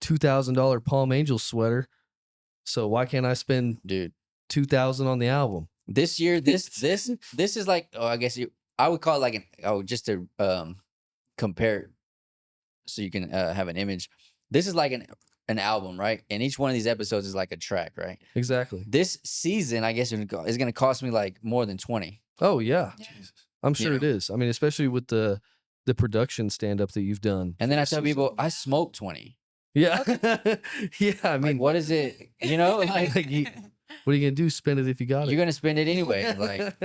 $2,000 Palm Angels sweater. So why can't I spend Dude. $2,000 on the album? This year, this is like, I guess I would call it like just to compare so you can have an image. This is like an album, right? And each one of these episodes is like a track, right? Exactly. This season, I guess is going to cost me like more than 20. Oh yeah, I'm sure Yeah. it is. I mean, especially with the production stand up that you've done. And then I for tell the people, season. I smoke 20. Yeah, yeah. I I mean, mean, what is it? You know, like like, what are you gonna do? Spend it if you got you're it. going to spend it anyway. Like,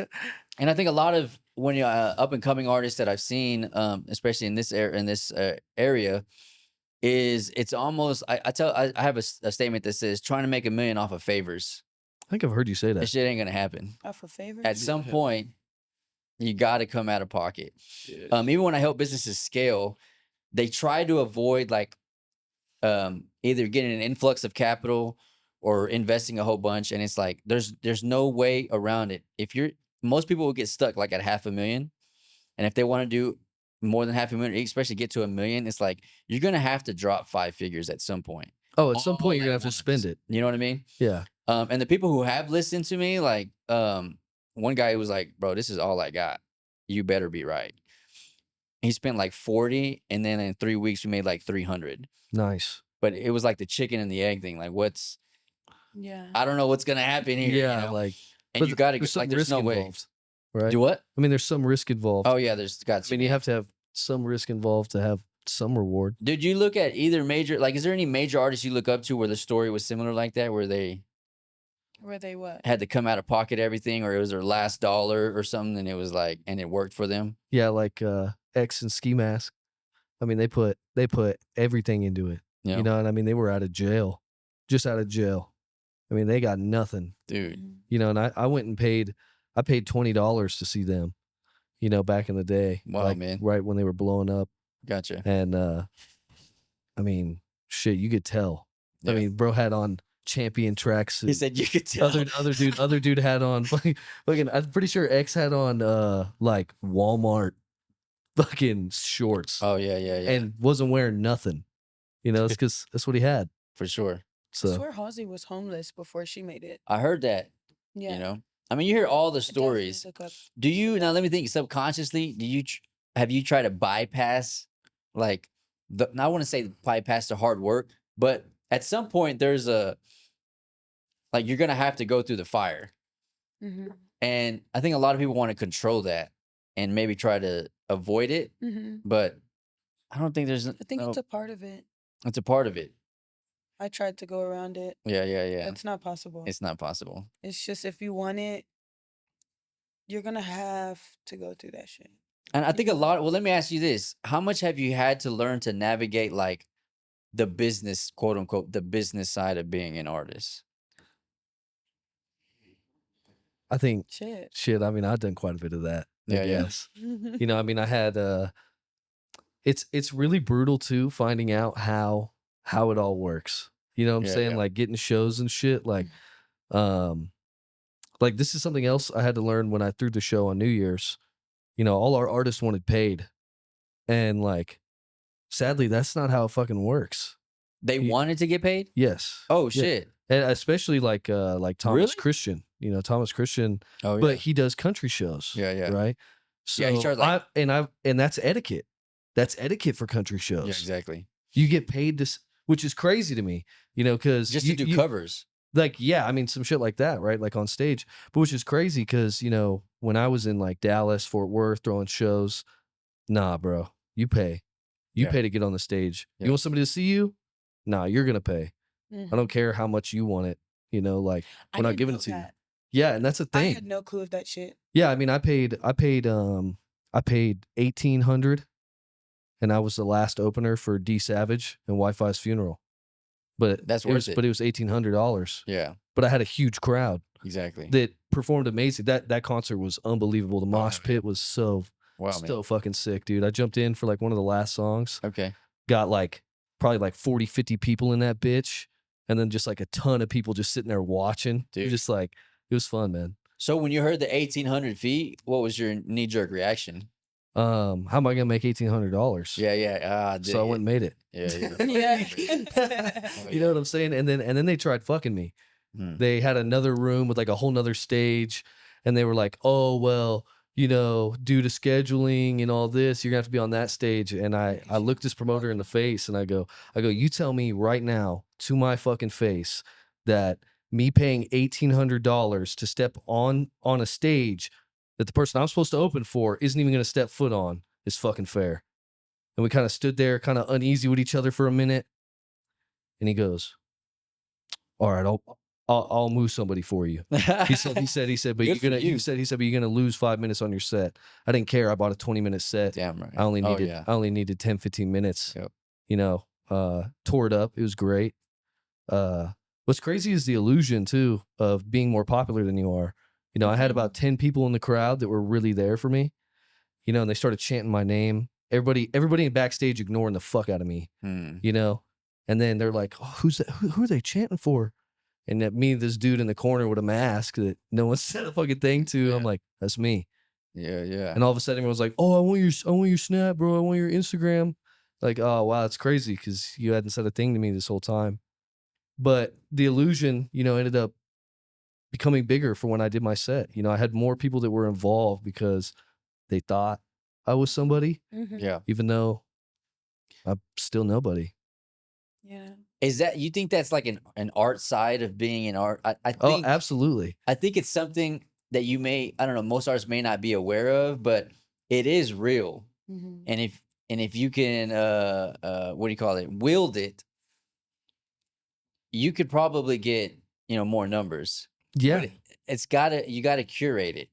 and I think a lot of when you're up and coming artists that I've seen, especially in this area, is it's almost I have a statement that says trying to make $1 million off of favors. I think I've heard you say That that. shit ain't gonna happen. Off a favor? At some point, you got to come out of pocket. Yeah. Even when I help businesses scale, they try to avoid like either getting an influx of capital or investing a whole bunch, and it's like there's no way around it. Most people will get stuck like at $500,000, and if they want to do more than $500,000, especially get to $1 million, it's like you're gonna have to drop 5 figures at some point. Oh, at some all point you're gonna at have to spend once. it. You know what I mean? Yeah. And the people who have listened to me, like one guy was like, "Bro, this is all I got. You better be right." He spent like 40, and then in 3 weeks we made like 300. Nice. But it was like the chicken and the egg thing. Like, Yeah. I don't know what's gonna happen here. Yeah, you know? like and but you got to there's get some like, there's risk no way. involved, right? Do what? I mean, there's some risk involved. Oh yeah, there's got. I mean, you have to have some risk involved to have some reward. Did you look at either major? Like, is there any major artists you look up to where the story was similar like that, where they Were they what? had to come out of pocket everything, or it was their last dollar or something, and it was like, and it worked for them? Yeah, like X and Ski Mask. I mean, they put everything into it. Yeah. You know, and I mean, they were out of jail, just out of jail. I mean, they got nothing. Dude. You know, and I went and paid $20 to see them. You know, back in the day. Wow, like, man. Right when they were blowing up, Gotcha. and I mean, shit, you could tell. I Yeah. mean, bro had on champion tracksuit. He said you could tell. Other dude had on fucking I'm pretty sure X had on like Walmart fucking shorts Oh yeah, yeah, yeah, and wasn't wearing nothing. You know, it's because that's what he had. for sure. I So swear Halsey was homeless before she made it. I heard that. Yeah. You know, I mean, you hear all the I definitely stories. look up- Do you now? Let me think. Subconsciously, have you tried to bypass like I want to say bypass the hard work, but at some point there's a like you're gonna have to go through the fire, Mhm. and I think a lot of people want to control that and maybe try to avoid it, Mhm. but I don't think there's. I think it's a part of it. It's a part of it. I tried to go around it. Yeah, yeah, yeah. It's not possible. It's not possible. It's just if you want it, you're gonna have to go through that shit. And I think a lot. Well, let me ask you this: how much have you had to learn to navigate like the business, quote unquote, the business side of being an artist? I think Shit. I mean, I've done quite a bit of that. I Yeah, yeah. guess. You know, I mean, I had it's really brutal too finding out how it all works. You know what I'm Yeah, saying? yeah. Like getting shows and shit. Like this is something else I had to learn when I threw the show on New Year's. You know, all our artists wanted paid. And like sadly, that's not how it fucking works. They You- wanted to get paid. Yes. Oh Yeah. shit! And especially like Thomas Really? Christian. You know, Thomas Christian, Oh yeah. but he does country shows. Yeah, yeah. Right. So Yeah, he charged, like- and that's etiquette. That's etiquette for country shows. Yeah, exactly. You get paid this, which is crazy to me, you know, because Just to do covers. like, yeah, I mean, some shit like that, right? Like on stage, but which is crazy because, you know, when I was in like Dallas, Fort Worth, throwing shows, nah, bro, you pay. You Yeah. pay to get on the stage. Yeah. You want somebody to see you? Nah, you're going to pay. Mhm. I don't care how much you want it, you know, like I we're not didn't giving know it to you. that. Yeah, and that's a I thing. had no clue of that shit. Yeah, I mean, I paid 1,800, and I was the last opener for D Savage and Wi-Fi's funeral. But That's it worth was, it. But it was $1,800. Yeah, But I had a huge crowd exactly. that performed amazing. That concert was unbelievable. The mosh man. pit was so Wow, man. fucking sick, dude. I jumped in for like one of the last songs. Okay. Got like probably like 40, 50 people in that bitch, and then just like a ton of people just sitting there watching. Dude. Just like it was fun, man. So when you heard the 1,800 feet, what was your knee jerk reaction? How am I gonna make $1,800? Yeah, yeah. So I went and made it. Yeah, Yeah. You know what I'm saying? And then they tried fucking me. Hmm. They had another room with like a whole nother stage, and they were like, "Oh well, you know, due to scheduling and all this, you're gonna have to be on that stage." And I looked this promoter in the face, and I go, you tell me right now to my fucking face that me paying $1,800 to step on a stage that the person I'm supposed to open for isn't even gonna step foot on is fucking fair. And we kind of stood there, kind of uneasy with each other for a minute, and he goes, "All right, I'll move somebody for you." He said, but Good for you're gonna. you. He said, but you're gonna lose 5 minutes on your set. I didn't care. I bought a 20-minute set. Damn right. I only Oh, needed. yeah. I only needed 10, 15 minutes. Yep. You know, tore it up. It was great. What's crazy is the illusion too of being more popular than you are. You know, I had about 10 people in the crowd that were really there for me. You know, and they started chanting my name. Everybody in backstage ignoring the fuck out of me. Hmm. You know, and then they're like, "Oh, who's that? Who are they chanting for?" And that me, this dude in the corner with a mask that no one said a fucking thing to. Yeah. I'm like, that's me. Yeah, yeah. And all of a sudden, everyone's like, "Oh, I want your snap, bro. I want your Instagram." Like, oh wow, it's crazy because you hadn't said a thing to me this whole time. But the illusion, you know, ended up becoming bigger for when I did my set. You know, I had more people that were involved because they thought I was somebody, Mhm. Yeah. even though I'm still nobody. Yeah. Is that you think that's like an art side of being an art? I Oh, think absolutely. I think it's something that you may I don't know most artists may not be aware of, but it is real. Mhm. And if you can what do you call it wield it, you could probably get more numbers. Yeah. But you gotta curate it.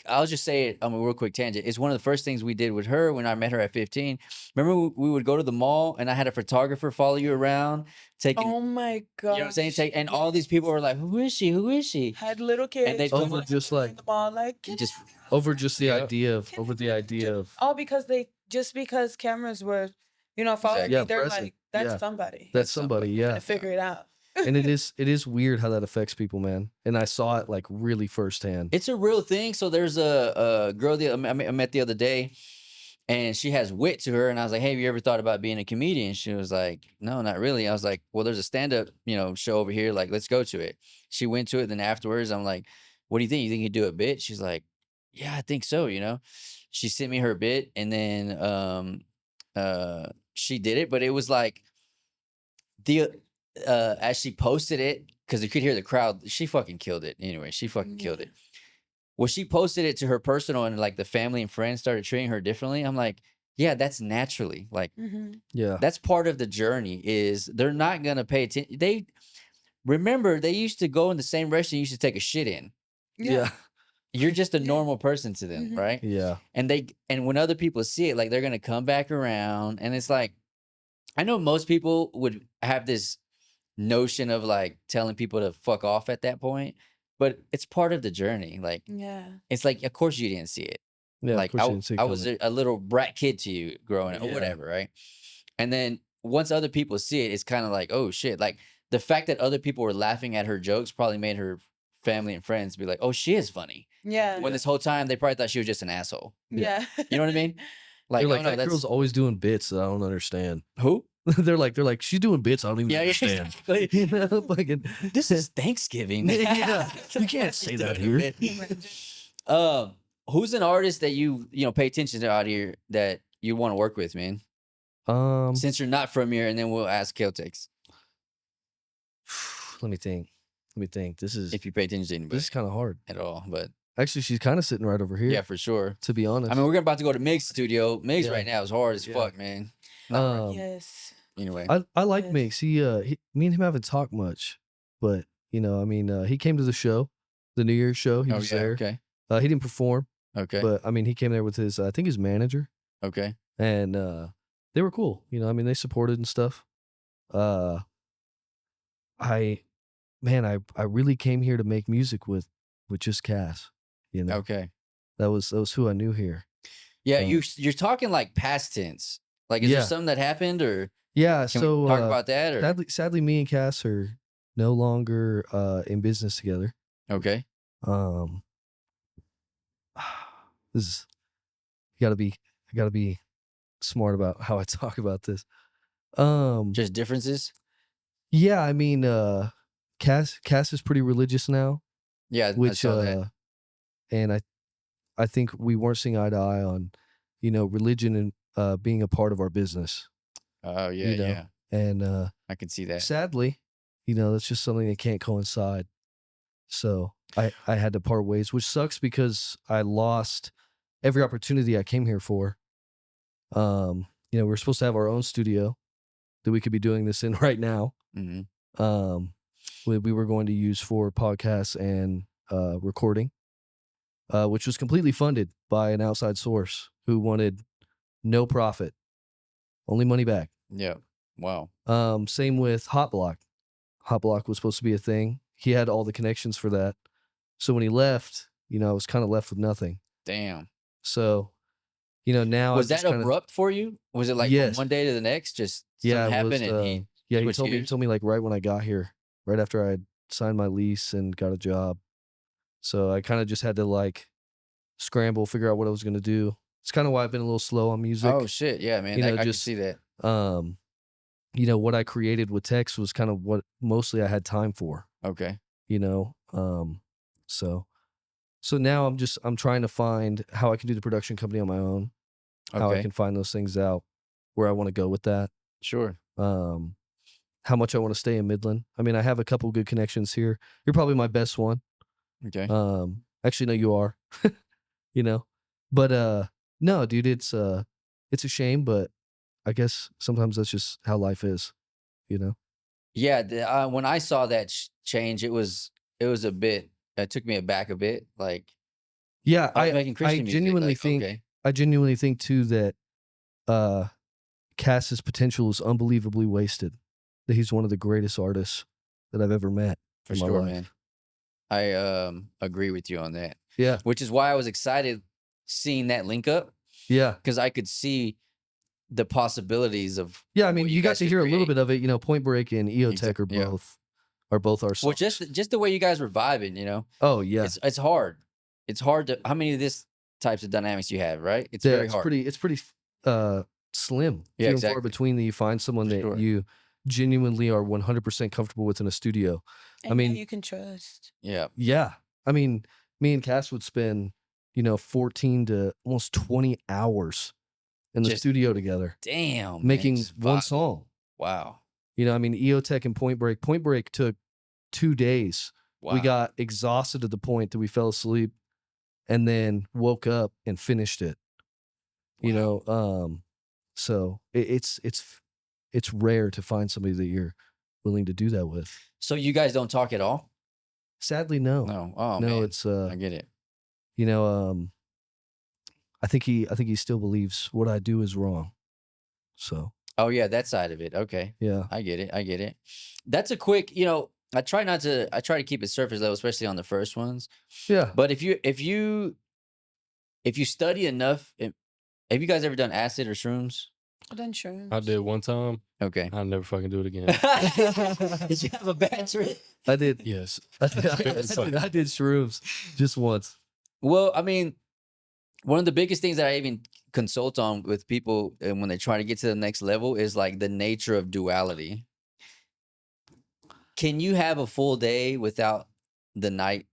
I'll just say it on a real quick tangent. It's one of the first things we did with her when I met her at 15. Remember we would go to the mall and I had a photographer follow you around taking, Oh my god. you know what I'm saying? And all these people were like, who is she? Who is she? Had little kids. they Over just like in the mall, like Just over just the Yeah. idea of all because cameras were, following Exactly. me. They're present. like, that's Yeah. somebody. that's somebody. I'm Yeah. gonna figure it out. And it is weird how that affects people, man. And I saw it like really firsthand. It's a real thing. So there's a girl that I met the other day, and she has wit to her. And I was like, hey, have you ever thought about being a comedian? She was like, no, not really. I was like, well, there's a stand-up, show over here. Like, let's go to it. She went to it. Then afterwards, I'm like, what do you think? You think you do a bit? She's like, yeah, I think so. She sent me her bit, and then she did it. But it was like as she posted it, because you could hear the crowd, she fucking killed it. Anyway, she fucking killed it. Well, she posted it to her personal, and like the family and friends started treating her differently. I'm like, yeah, that's naturally like, Yeah. that's part of the journey. Is they're not gonna pay attention. They used to go in the same restaurant you used to take a shit in. Yeah. You're just a normal person to them, right? Yeah. And when other people see it, like they're gonna come back around, and it's like, I know most people would have this notion of like telling people to fuck off at that point, but it's part of the journey. Like, it's like, of course you didn't see it. Yeah. Like, Of course you didn't see it I was coming. a little brat kid to you growing up, or Yeah. whatever, right? And then once other people see it, it's kind of like, oh shit. Like, the fact that other people were laughing at her jokes probably made her family and friends be like, oh, she is funny. Yeah. When this whole time they probably thought she was just an asshole. Yeah. You know what I mean? Like, They're like, oh, no, that that's girl's always doing bits that I don't understand. who? they're like, she's doing bits I don't even understand. exactly. You know, fucking, This is Thanksgiving. Yeah, you can't say that here. Who's an artist that you pay attention to out here that you want to work with, man? Since you're not from here, and then we'll ask Keltex Let me think. This is if you pay attention to anybody kind of hard. at all. But Actually, she's kind of sitting right over here. yeah, for sure. To be honest. I mean, we're about to go to Mig's studio. Mig's Yeah. right now is hard as Yeah. fuck, man. Yes. Anyway, I like Yes. Mix. Me and him haven't talked much, but he came to the show, the New Year's show. He was there. okay, He didn't perform, okay, but I mean, he came there with his, I think his manager, okay. and they were cool. They supported and stuff. I really came here to make music with just Cass. Okay. That was who I knew here. Yeah, Um, you're talking like past tense. Like, is there Yeah. something that happened, or Yeah. can So we talk about that? Or sadly, me and Cass are no longer in business together. okay, Um, this is I gotta be smart about how I talk about this. just differences. Yeah, I mean, Cass is pretty religious now, Yeah, I which saw that. and I think we weren't seeing eye to eye on, religion and being a part of our business. Oh yeah, you know, yeah, And I can see that. sadly, that's just something that can't coincide. So I had to part ways, which sucks because I lost every opportunity I came here for. We were supposed to have our own studio that we could be doing this in right now. hmm We were going to use for podcasts and recording, which was completely funded by an outside source who wanted no profit, only money back. Yeah. Wow. Same with Hot Block. Hot Block was supposed to be a thing. He had all the connections for that. So when he left, I was kind of left with nothing. Damn. So, now Was I that just kinda, abrupt for you? Was it like Yes. from one day to the next? Just Yeah, something it was, happened, and he he switched told gears? me like right when I got here, right after I had signed my lease and got a job. So I kind of just had to like scramble, figure out what I was going to do. It's kind of why I've been a little slow on music. Oh shit, yeah, man. You know, I can just- see that. What I created with text was kind of what mostly I had time for, Okay. So now I'm trying to find how I can do the production company on my own, how I Okay. can find those things out, where I want to go with that. Sure. How much I want to stay in Midland. I mean, I have a couple good connections here. You're probably my best one. Okay. Actually, no, you are. But no, dude, it's a shame, but I guess sometimes that's just how life is. Yeah. When I saw that change, it was a bit. It took me aback a bit. Like, Yeah, I was making Christian music. genuinely Like, think okay. I genuinely think too that Cass's potential is unbelievably wasted. That he's one of the greatest artists that I've ever met For in my sure, life. man. I agree with you on that. Yeah, Which is why I was excited seeing that link up, yeah, because I could see the possibilities of yeah. I mean, what you got guys to could hear a little create. bit of it. Point Break and EOTech are Yeah. both are both our Well, songs. just the way you guys were vibing, you know, Oh yeah, it's hard. It's hard to how many of this types of dynamics you have, right? It's yeah. very hard. It's pretty slim. Yeah, few and far exactly. between that you find someone For that sure. you genuinely are 100% comfortable with in a studio. And mean- you can trust. Yeah. Yeah, I mean, me and Cass would spend 14 to almost 20 hours in the Just studio together Damn. man, making just one vibing. song. Wow. I mean, EOTech and Point Break. Point Break took 2 days. Wow. We got exhausted to the point that we fell asleep and then woke up and finished it. So it's rare to find somebody that you're willing to do that with. So you guys don't talk at all? Sadly, no. No. Oh No, man. it's I get it. I think he still believes what I do is wrong. So, Oh yeah, that side of it. Okay. yeah. I get it. That's a quick, I try to keep it surface level, especially on the first ones. Yeah. But if you study enough, have you guys ever done acid or shrooms? I've done shrooms. I did one time. Okay. I'll never fucking do it again. Did you have a bad trip? I did. Yes. I did shrooms just once. Well, I mean, one of the biggest things that I even consult on with people when they try to get to the next level is like the nature of duality. Can you have a full day without the night?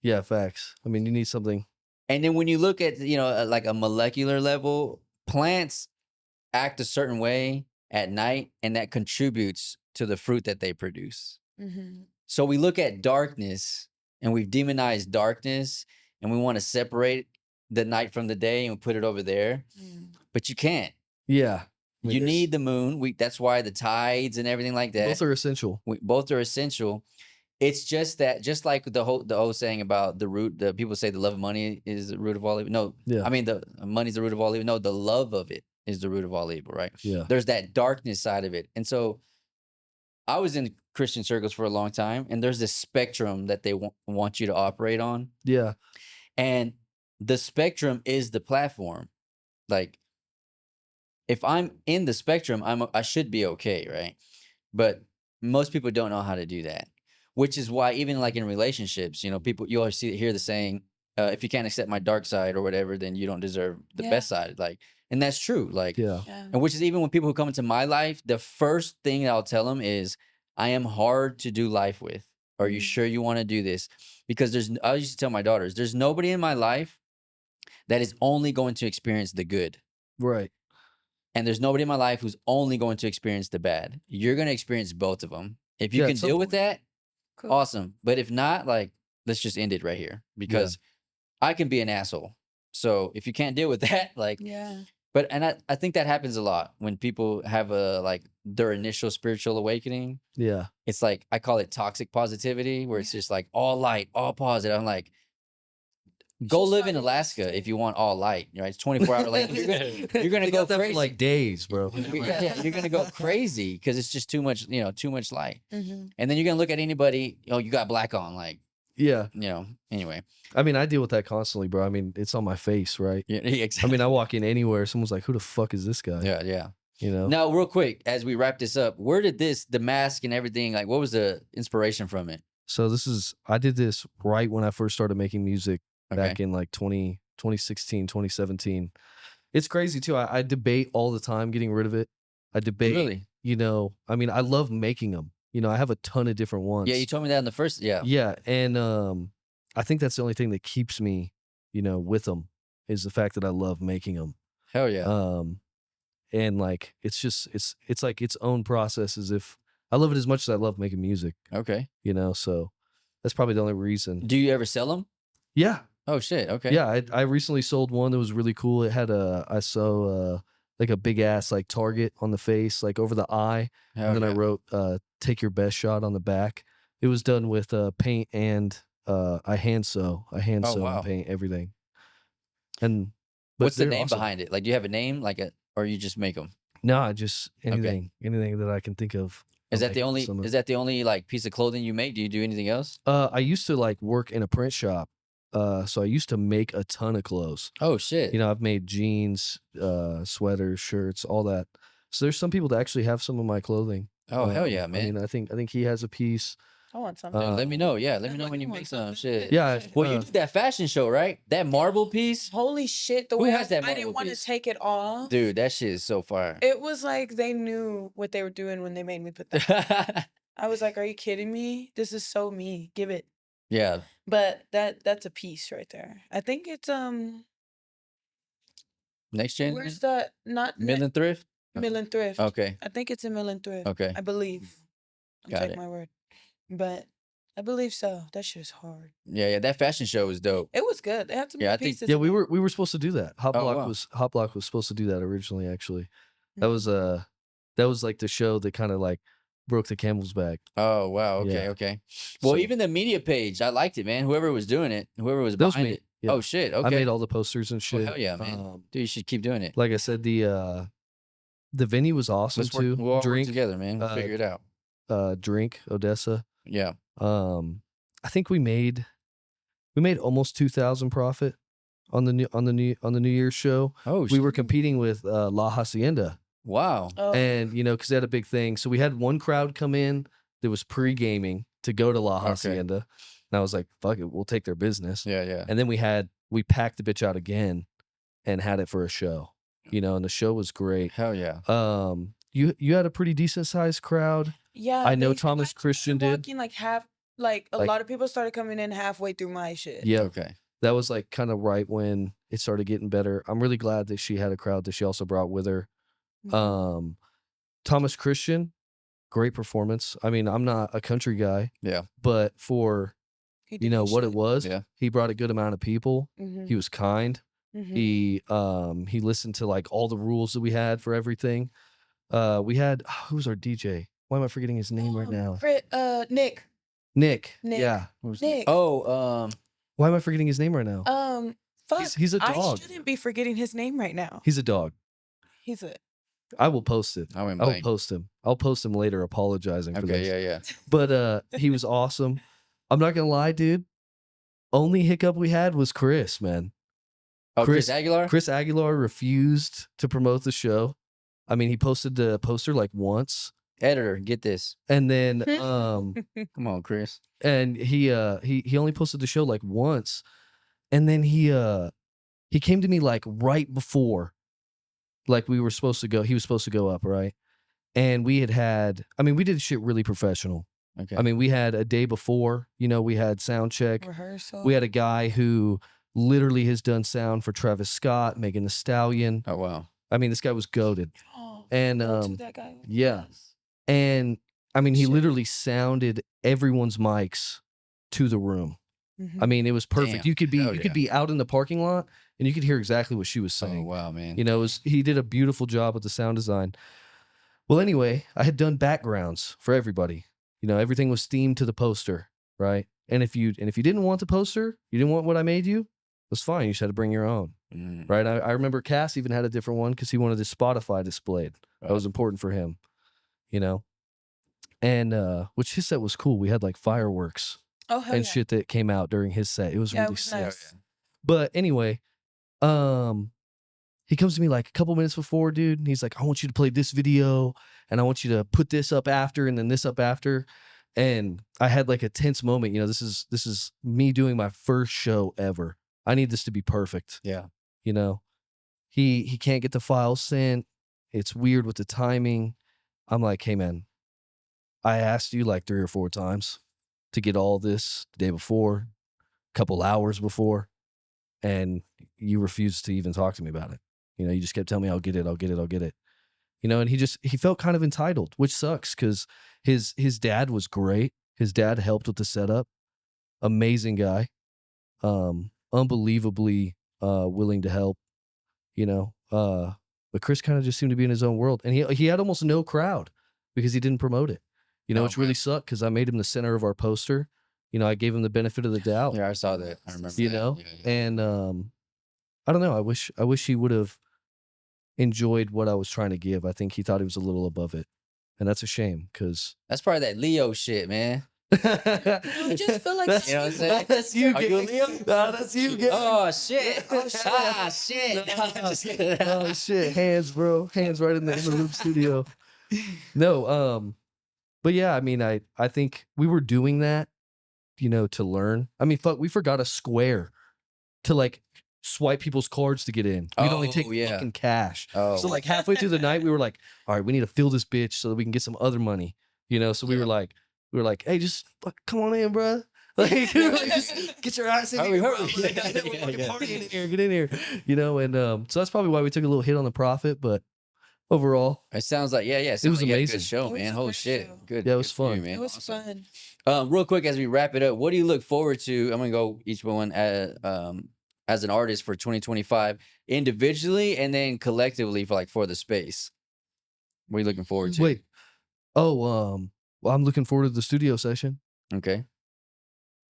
Yeah, facts. I mean, you need something. And then when you look at, like a molecular level, plants act a certain way at night, and that contributes to the fruit that they produce. Mm-hmm. So we look at darkness and we've demonized darkness, and we want to separate the night from the day and put it over there. Mm. But you can't. Yeah. I mean, You there's- need the moon. That's why the tides and everything like that. both are essential. Both are essential. It's just that, just like the old saying about the root, the people say the love of money is the root of all evil. No, Yeah. I mean, the money's the root of all evil. No, the love of it is the root of all evil, right? Yeah. There's that darkness side of it. And so I was in Christian circles for a long time, and there's this spectrum that they want you to operate on. Yeah. And the spectrum is the platform. Like, if I'm in the spectrum, I should be okay, right? But most people don't know how to do that, which is why even like in relationships, people, you always hear the saying, if you can't accept my dark side or whatever, then you don't deserve the Yeah. best side. Like, and that's true. Like, Yeah. Yeah. and which is even when people who come into my life, the first thing that I'll tell them is, I am hard to do life with. Are you Mm. sure you want to do this? Because I used to tell my daughters, there's nobody in my life that is only going to experience the good. Right. And there's nobody in my life who's only going to experience the bad. You're going to experience both of them. If you Yeah, can at some deal with point. that, Cool. awesome. But if not, like, let's just end it right here, because I can be an asshole. So if you can't deal with that, like, Yeah. but, and I think that happens a lot when people have their initial spiritual awakening. Yeah. It's like, I call it toxic positivity, where it's just like all light, all positive. I'm like, go just live not in Alaska realistic. if you want all light. Right? It's 24-hour light. You're gonna They go got that for, crazy. like days, bro. Yeah, you're gonna go crazy because it's just too much, too much light. Mm-hmm. And then you're gonna look at anybody, you got black on, like, Yeah. anyway. I mean, I deal with that constantly, bro. I mean, it's on my face, right? Yeah, I exactly. mean, I walk in anywhere, someone's like, who the fuck is this guy? Yeah. You know? Now, real quick, as we wrap this up, where did the mask and everything, like, what was the inspiration from it? So I did this right when I first started making music back Okay. in like 2016, 2017. It's crazy too. I debate all the time getting rid of it. I debate, Really? I mean, I love making them. I have a ton of different ones. Yeah, you told me that in the first. Yeah. Yeah, and I think that's the only thing that keeps me, with them is the fact that I love making them. Hell yeah. And like it's just it's like its own process, as if I love it as much as I love making music. Okay. So that's probably the only reason. Do you ever sell them? Yeah, Oh shit. Okay. yeah. I recently sold one that was really cool. It had I saw like a big ass like target on the face, like over the eye, Hell and then I yeah. wrote "Take your best shot" on the back. It was done with paint and I hand sew. Oh, wow. and paint everything. And but What's the they're name awesome. behind it? Like, do you have a name, or you just make them? No, just anything that I can think of. Is I'll that the make only? some of- Is that the only like piece of clothing you make? Do you do anything else? I used to like work in a print shop, so I used to make a ton of clothes. Oh shit. I've made jeans, sweaters, shirts, all that. So there's some people that actually have some of my clothing. Oh hell yeah, I man. mean, I think he has a piece. I want some. Let me know. Yeah, let me know Look, when I you want make some some. shit. Yeah, Well, you did that fashion show, right? That marble piece, Holy shit! The Who way has that I marble didn't want to piece? take it off. dude. That shit is so fire. It was like they knew what they were doing when they made me put that. I was like, "Are you kidding me? This is so me. Give it." yeah, But that's a piece right there. I think it's next gen. where's the not Midland Thrift. Midland Thrift? Okay, I think it's in Midland Thrift. okay, I believe. Don't got take it. my word. But I believe so. That shit is hard. Yeah, that fashion show was dope. It was good. They had some Yeah, I good think- pieces. Yeah, in we there. were supposed to do that. Hot Oh, Block wow. was supposed to do that originally. Actually, that Mhm. was like the show that kind of like broke the camel's back. Oh wow, okay, Yeah. okay. Well, So- even the media page, I liked it, man. Whoever was doing it, whoever was That was behind me, it. yeah. Oh shit, okay. I made all the posters and Oh, shit. hell yeah, man. Dude, you should keep doing it. Like I said, the venue was awesome Let's work. too. We'll all work Drink, together, man. We'll figure it out. Drink Odessa. Yeah. I think we made almost 2,000 profit on the New Year's show. Oh, We shit. were competing with La Hacienda, Wow. Oh, and because they had a big thing, so we had one crowd come in that was pre-gaming to go to La Okay. Hacienda, and I was like, "Fuck it, we'll take their business." Yeah, yeah. And then we packed the bitch out again, and had it for a show. And the show was great. Hell yeah. You had a pretty decent sized crowd. yeah. I know they Thomas started Christian did. walking like half. Like a Like- lot of people started coming in halfway through my shit. Yeah, Okay. that was like kind of right when it started getting better. I'm really glad that she had a crowd that she also brought with her. Mhm. Thomas Christian, great performance. I mean, I'm not a country guy, Yeah. but for He did his what it shit. was, Yeah. he brought a good amount of people. Mhm. He was kind. Mhm. He listened to like all the rules that we had for everything. We had who's our DJ? Why am I forgetting his name right now? Nick. Nick. Nick. Yeah. Nick. Oh, Why am I forgetting his name right now? Fuck. He's a dog. I shouldn't be forgetting his name right now. He's a dog. He's a. I will post it. I went I'll blank. post him. I'll post him later apologizing for Okay, this. yeah, yeah. But he was awesome. I'm not gonna lie, dude. Only hiccup we had was Chris, man. Oh, Chris Chris- Aguilar? Chris Aguilar refused to promote the show. I mean, he posted the poster like once, Editor, get this. and then Come on, Chris. and he only posted the show like once, and then he came to me like right before, like we were supposed to go. He was supposed to go up, right? And we had I mean, we did shit really professional. Okay. I mean, we had a day before, we had sound check. Rehearsal. We had a guy who literally has done sound for Travis Scott, Megan Thee Stallion. Oh wow. I mean, this guy was goated. Oh, And go to that guy. yeah. Yes. and I mean, he Shit. literally sounded everyone's mics to the room. Mhm. I mean, it was perfect. Damn. You could be Hell you yeah. could be out in the parking lot and you could hear exactly what she was Oh saying. wow, man. He did a beautiful job with the sound design. Well, anyway, I had done backgrounds for everybody. Everything was themed to the poster, right? And if you didn't want the poster, you didn't want what I made you, that's fine. You just had to bring your own, Mm. right? I remember Cass even had a different one because he wanted his Spotify displayed. That was important for him, And which his set was cool. We had like fireworks Oh hell and yeah. shit that came out during his set. It was Yeah, it really was sick. nice. But anyway, he comes to me like a couple minutes before, dude, and he's like, I want you to play this video and I want you to put this up after and then this up after. And I had like a tense moment. This is me doing my first show ever. I need this to be perfect. Yeah. He can't get the file sent. It's weird with the timing. I'm like, hey man, I asked you like 3 or 4 times to get all this the day before, a couple hours before, and you refused to even talk to me about it. You just kept telling me, I'll get it. And he felt kind of entitled, which sucks because his dad was great. His dad helped with the setup. Amazing guy. Unbelievably willing to help, but Chris kind of just seemed to be in his own world. And he had almost no crowd because he didn't promote it. Oh, Which really sucked because I made him the center of our poster. I gave him the benefit of the doubt. Yeah, I saw that. I remember. You that. know? Yeah, yeah. And I don't know. I wish he would have enjoyed what I was trying to give. I think he thought he was a little above it. And that's a shame because That's part of that Leo shit, man. I just feel like that's, You know what I'm saying? that's you, Are you a gang. Leo? Nah, that's you, gang. Oh shit! Oh, shit. Ah shit! Just kidding. Oh shit, hands, bro, hands right in the loop studio. No, But yeah, I mean, I think we were doing that, you know, to learn. I mean, fuck, we forgot a square to like swipe people's cards to get in. We'd only take Oh, yeah. fucking cash. Oh. So like halfway through the night, we were like, all right, we need to fill this bitch so that we can get some other money. You know, so we were like, hey, just come on in, bro. Like, just get your ass in Hurry, here. hurry. Bro. Like, Yeah, we're yeah, fucking yeah. partying in here. Get in here. You know, and so that's probably why we took a little hit on the profit, but overall, It sounds like yeah. It was like you had a amazing. good show, It was man. a Holy great shit, show. good. Yeah, it was good for you, fun. man. It was Awesome. fun. Real quick as we wrap it up, what do you look forward to? I'm gonna go each one as an artist for 2025, individually and then collectively for the space. What are you looking forward to? Wait. Oh, well, I'm looking forward to the studio session. Okay.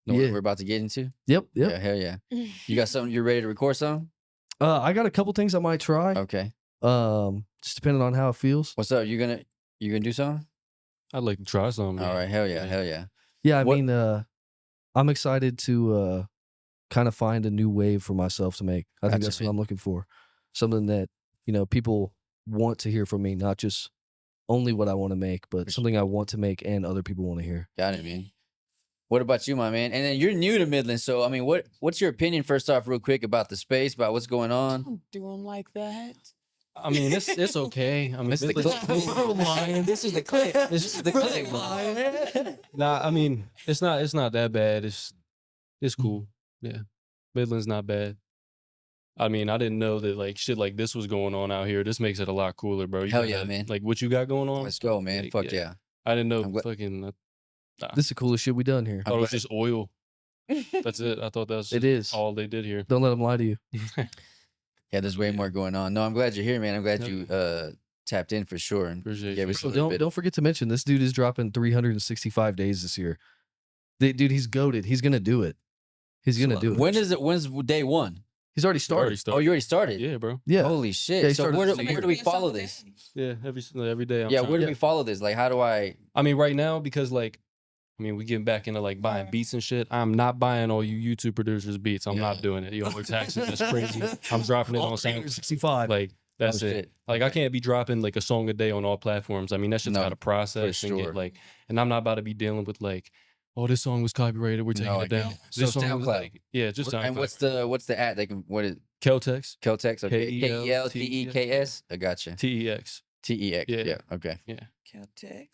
Know what Yeah. we're about to get into? Yep. Yeah, hell yeah. You got something you're ready to record something? I got a couple things I might try. Okay. Just depending on how it feels. What's up? You gonna do something? I'd like to try something. All man. right, hell yeah, Yeah. hell yeah. Yeah, I What- mean, I'm excited to kind of find a new wave for myself to make. I think Gotcha, that's what man. I'm looking for. Something that, you know, people want to hear from me, not just only what I want to make, but For something I want to make and other people want to hear. Got it, man. What about you, my man? And then you're new to Midland, so I mean, what's your opinion first off, real quick, about the space, about what's going on? Don't do them like that. I mean, it's okay. I mean, This is the Midland's clip. cool. This is the clip. This is the clip. Nah, I mean, it's not that bad. It's Mm-hmm. cool. Yeah, Midland's not bad. I mean, I didn't know that like shit like this was going on out here. This makes it a lot cooler, bro. Hell yeah, man. Like what you got going on? Let's go, man. Like, Fuck yeah. yeah. I didn't know I'm glad- fucking. This is the coolest shit we done here. I thought it was just oil. That's it. I thought that's It is. all they did here. Don't let them lie to you. Yeah, there's way more going on. No, I'm glad you're here, man. I'm glad Yep. you tapped in for sure. And Appreciate gave you. us a Bro, little bit. don't forget to mention this dude is dropping 365 days this year. Dude, he's goated. He's gonna do it. He's gonna do it. When's day one? He's already Already started. Oh, you already started? Yeah, bro. Yeah. Holy shit. Yeah, he so started where this do, year. where do we follow this? Yeah, every day. I'm Yeah, trying- where do Yeah. we follow this? Like, how do I? I mean, right now because like, I mean, we getting back into like buying Yeah. beats and shit. I'm not buying all you YouTube producers beats. I'm Yeah. not doing it. Yo, we're taxing. That's crazy. I'm dropping it on SoundCloud. 365. Like that's Oh, it. shit. Like I can't be dropping like a song a day on all platforms. I mean, that shit's No, got to process and sure. get like, and I'm not about to be dealing with like, oh, this song was copyrighted. We're taking No, I it down. get it. This So song was SoundCloud. like, yeah, just And SoundCloud. what's the at? They can what is Keltex, Keltex? Okay, Keltex. Kelteks. I gotcha. TEX. TEX. Yeah. Yeah. Okay. Keltex.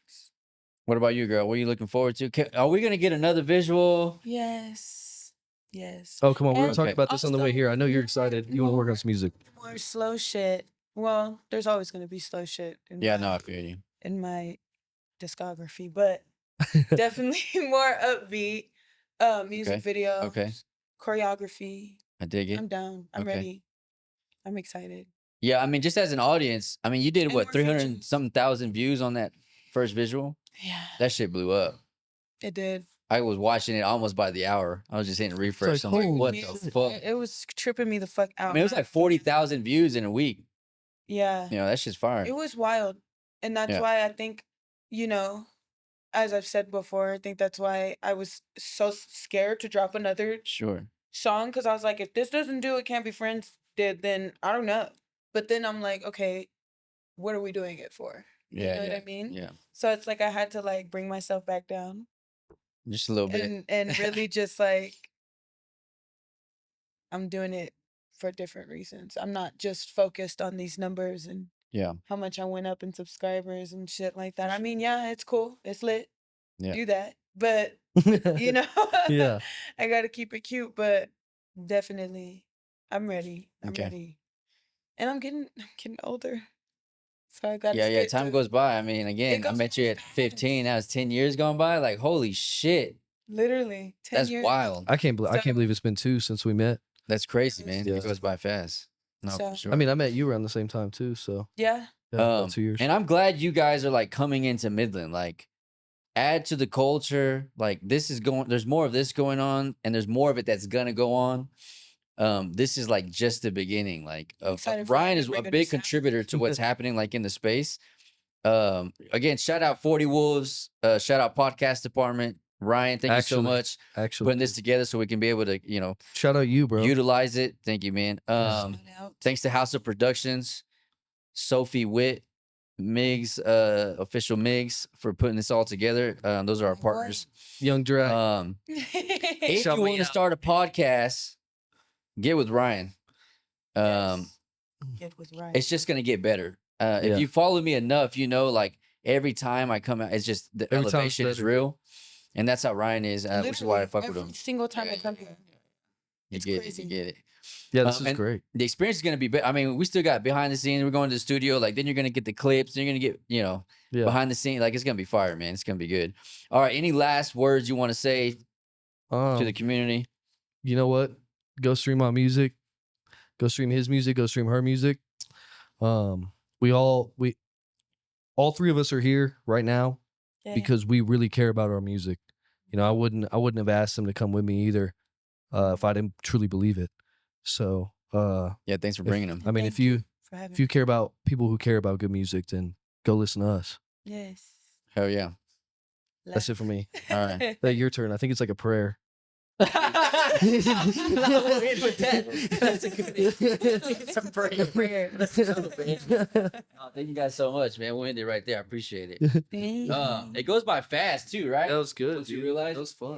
What about you, girl? What are you looking forward to? Are we gonna get another visual? Yes. Yes. Oh, come on. We were And talking about this on the way also, here. I know you're excited. You want to work on some music. More slow shit. Well, there's always gonna be slow shit Yeah, no, I feel you. in my discography, but definitely more upbeat. Music videos. Okay. Choreography. I dig it. I'm down. I'm Okay. ready. I'm excited. Yeah, I mean, just as an audience, I mean, you did And what more 300 features. something thousand views on that first visual. Yeah. That shit blew up. It did. I was watching it almost by the hour. I was just hitting refresh. I'm like, holy what shit. the fuck? It was tripping me the fuck out. I mean, it was like 40,000 views in a week. Yeah. You know, that shit's fire. It was wild. And that's Yeah. why I think, you know, as I've said before, I think that's why I was so scared to drop another Sure. song, because I was like, if this doesn't do what Can't Be Friends did, then I don't know. But then I'm like, okay, what are we doing it for? Yeah. You know yeah. what I mean? Yeah. So it's like I had to like bring myself back down Just a little bit. and really just like I'm doing it for different reasons. I'm not just focused on these numbers and Yeah. how much I went up in subscribers and shit like that. I mean, yeah, it's cool. It's lit. Yeah. Do that. But, you know, Yeah. I got to keep it cute, but definitely I'm ready. I'm Okay. ready. And I'm getting older. So I got to Yeah. Time goes by. I mean, again, I goes met you at fast. 15. That was 10 years going by. Like, holy shit. Literally 10 That's years. wild. I can't So- believe it's been 2 since we met. That's crazy, man. Yeah. It goes by fast. No, So- for sure. I mean, I met you around the same time too. So Yeah. yeah, about 2 years. And I'm glad you guys are like coming into Midland. Like, add to the culture. Like, this is going. There's more of this going on, and there's more of it that's gonna go on. This is like just the beginning. Like, Excited for Ryan you is to a bring a new big sound. contributor to what's happening like in the space. Again, shout out 40 Wolves. Shout out podcast department. Ryan, thank you so Actually, much Actually, putting this together so we can be able to, you know, shout out you, bro. utilize it. Thank you, man. Shout out. Thanks to House of Productions, Sophie Witt, Migs, official Migs, for putting this all together. Those are our partners. Young DRAC. If Shout you me want to out. start a podcast, get with Ryan. Yes. It was right. It's just gonna get better. Yeah. If you follow me enough, you know, like every time I come out, it's just the Every time's elevation is better. real, and that's how Ryan is, which is why I Literally, fuck with every him. single time I come here. You It's get crazy. it. You get it. Yeah, this is and great. The experience is gonna be. I mean, we still got behind the scenes. We're going to the studio. Like then you're gonna get the clips. Then you're gonna get Yeah. behind the scene. Like it's gonna be fire, man. It's gonna be good. All right. Any last words you want to say to the community? You know what? Go stream my music. Go stream his music. Go stream her music. We all three of us are here right now Yeah. because we really care about our music. You know, I wouldn't have asked them to come with me either if I didn't truly believe it. So Yeah. Thanks for bringing them. I mean, Thank if you for having if you care about people who care about good music, then go listen to us. Yes. Hell yeah. That's it for me. All right. Hey, your turn. I think it's like a prayer. That's a good prayer. Let's go, man. Oh, thank you guys so much, man. We'll end it right there. I appreciate it. Thank you. It goes by fast too, right? That was good. Don't you dude. realize? That was fun.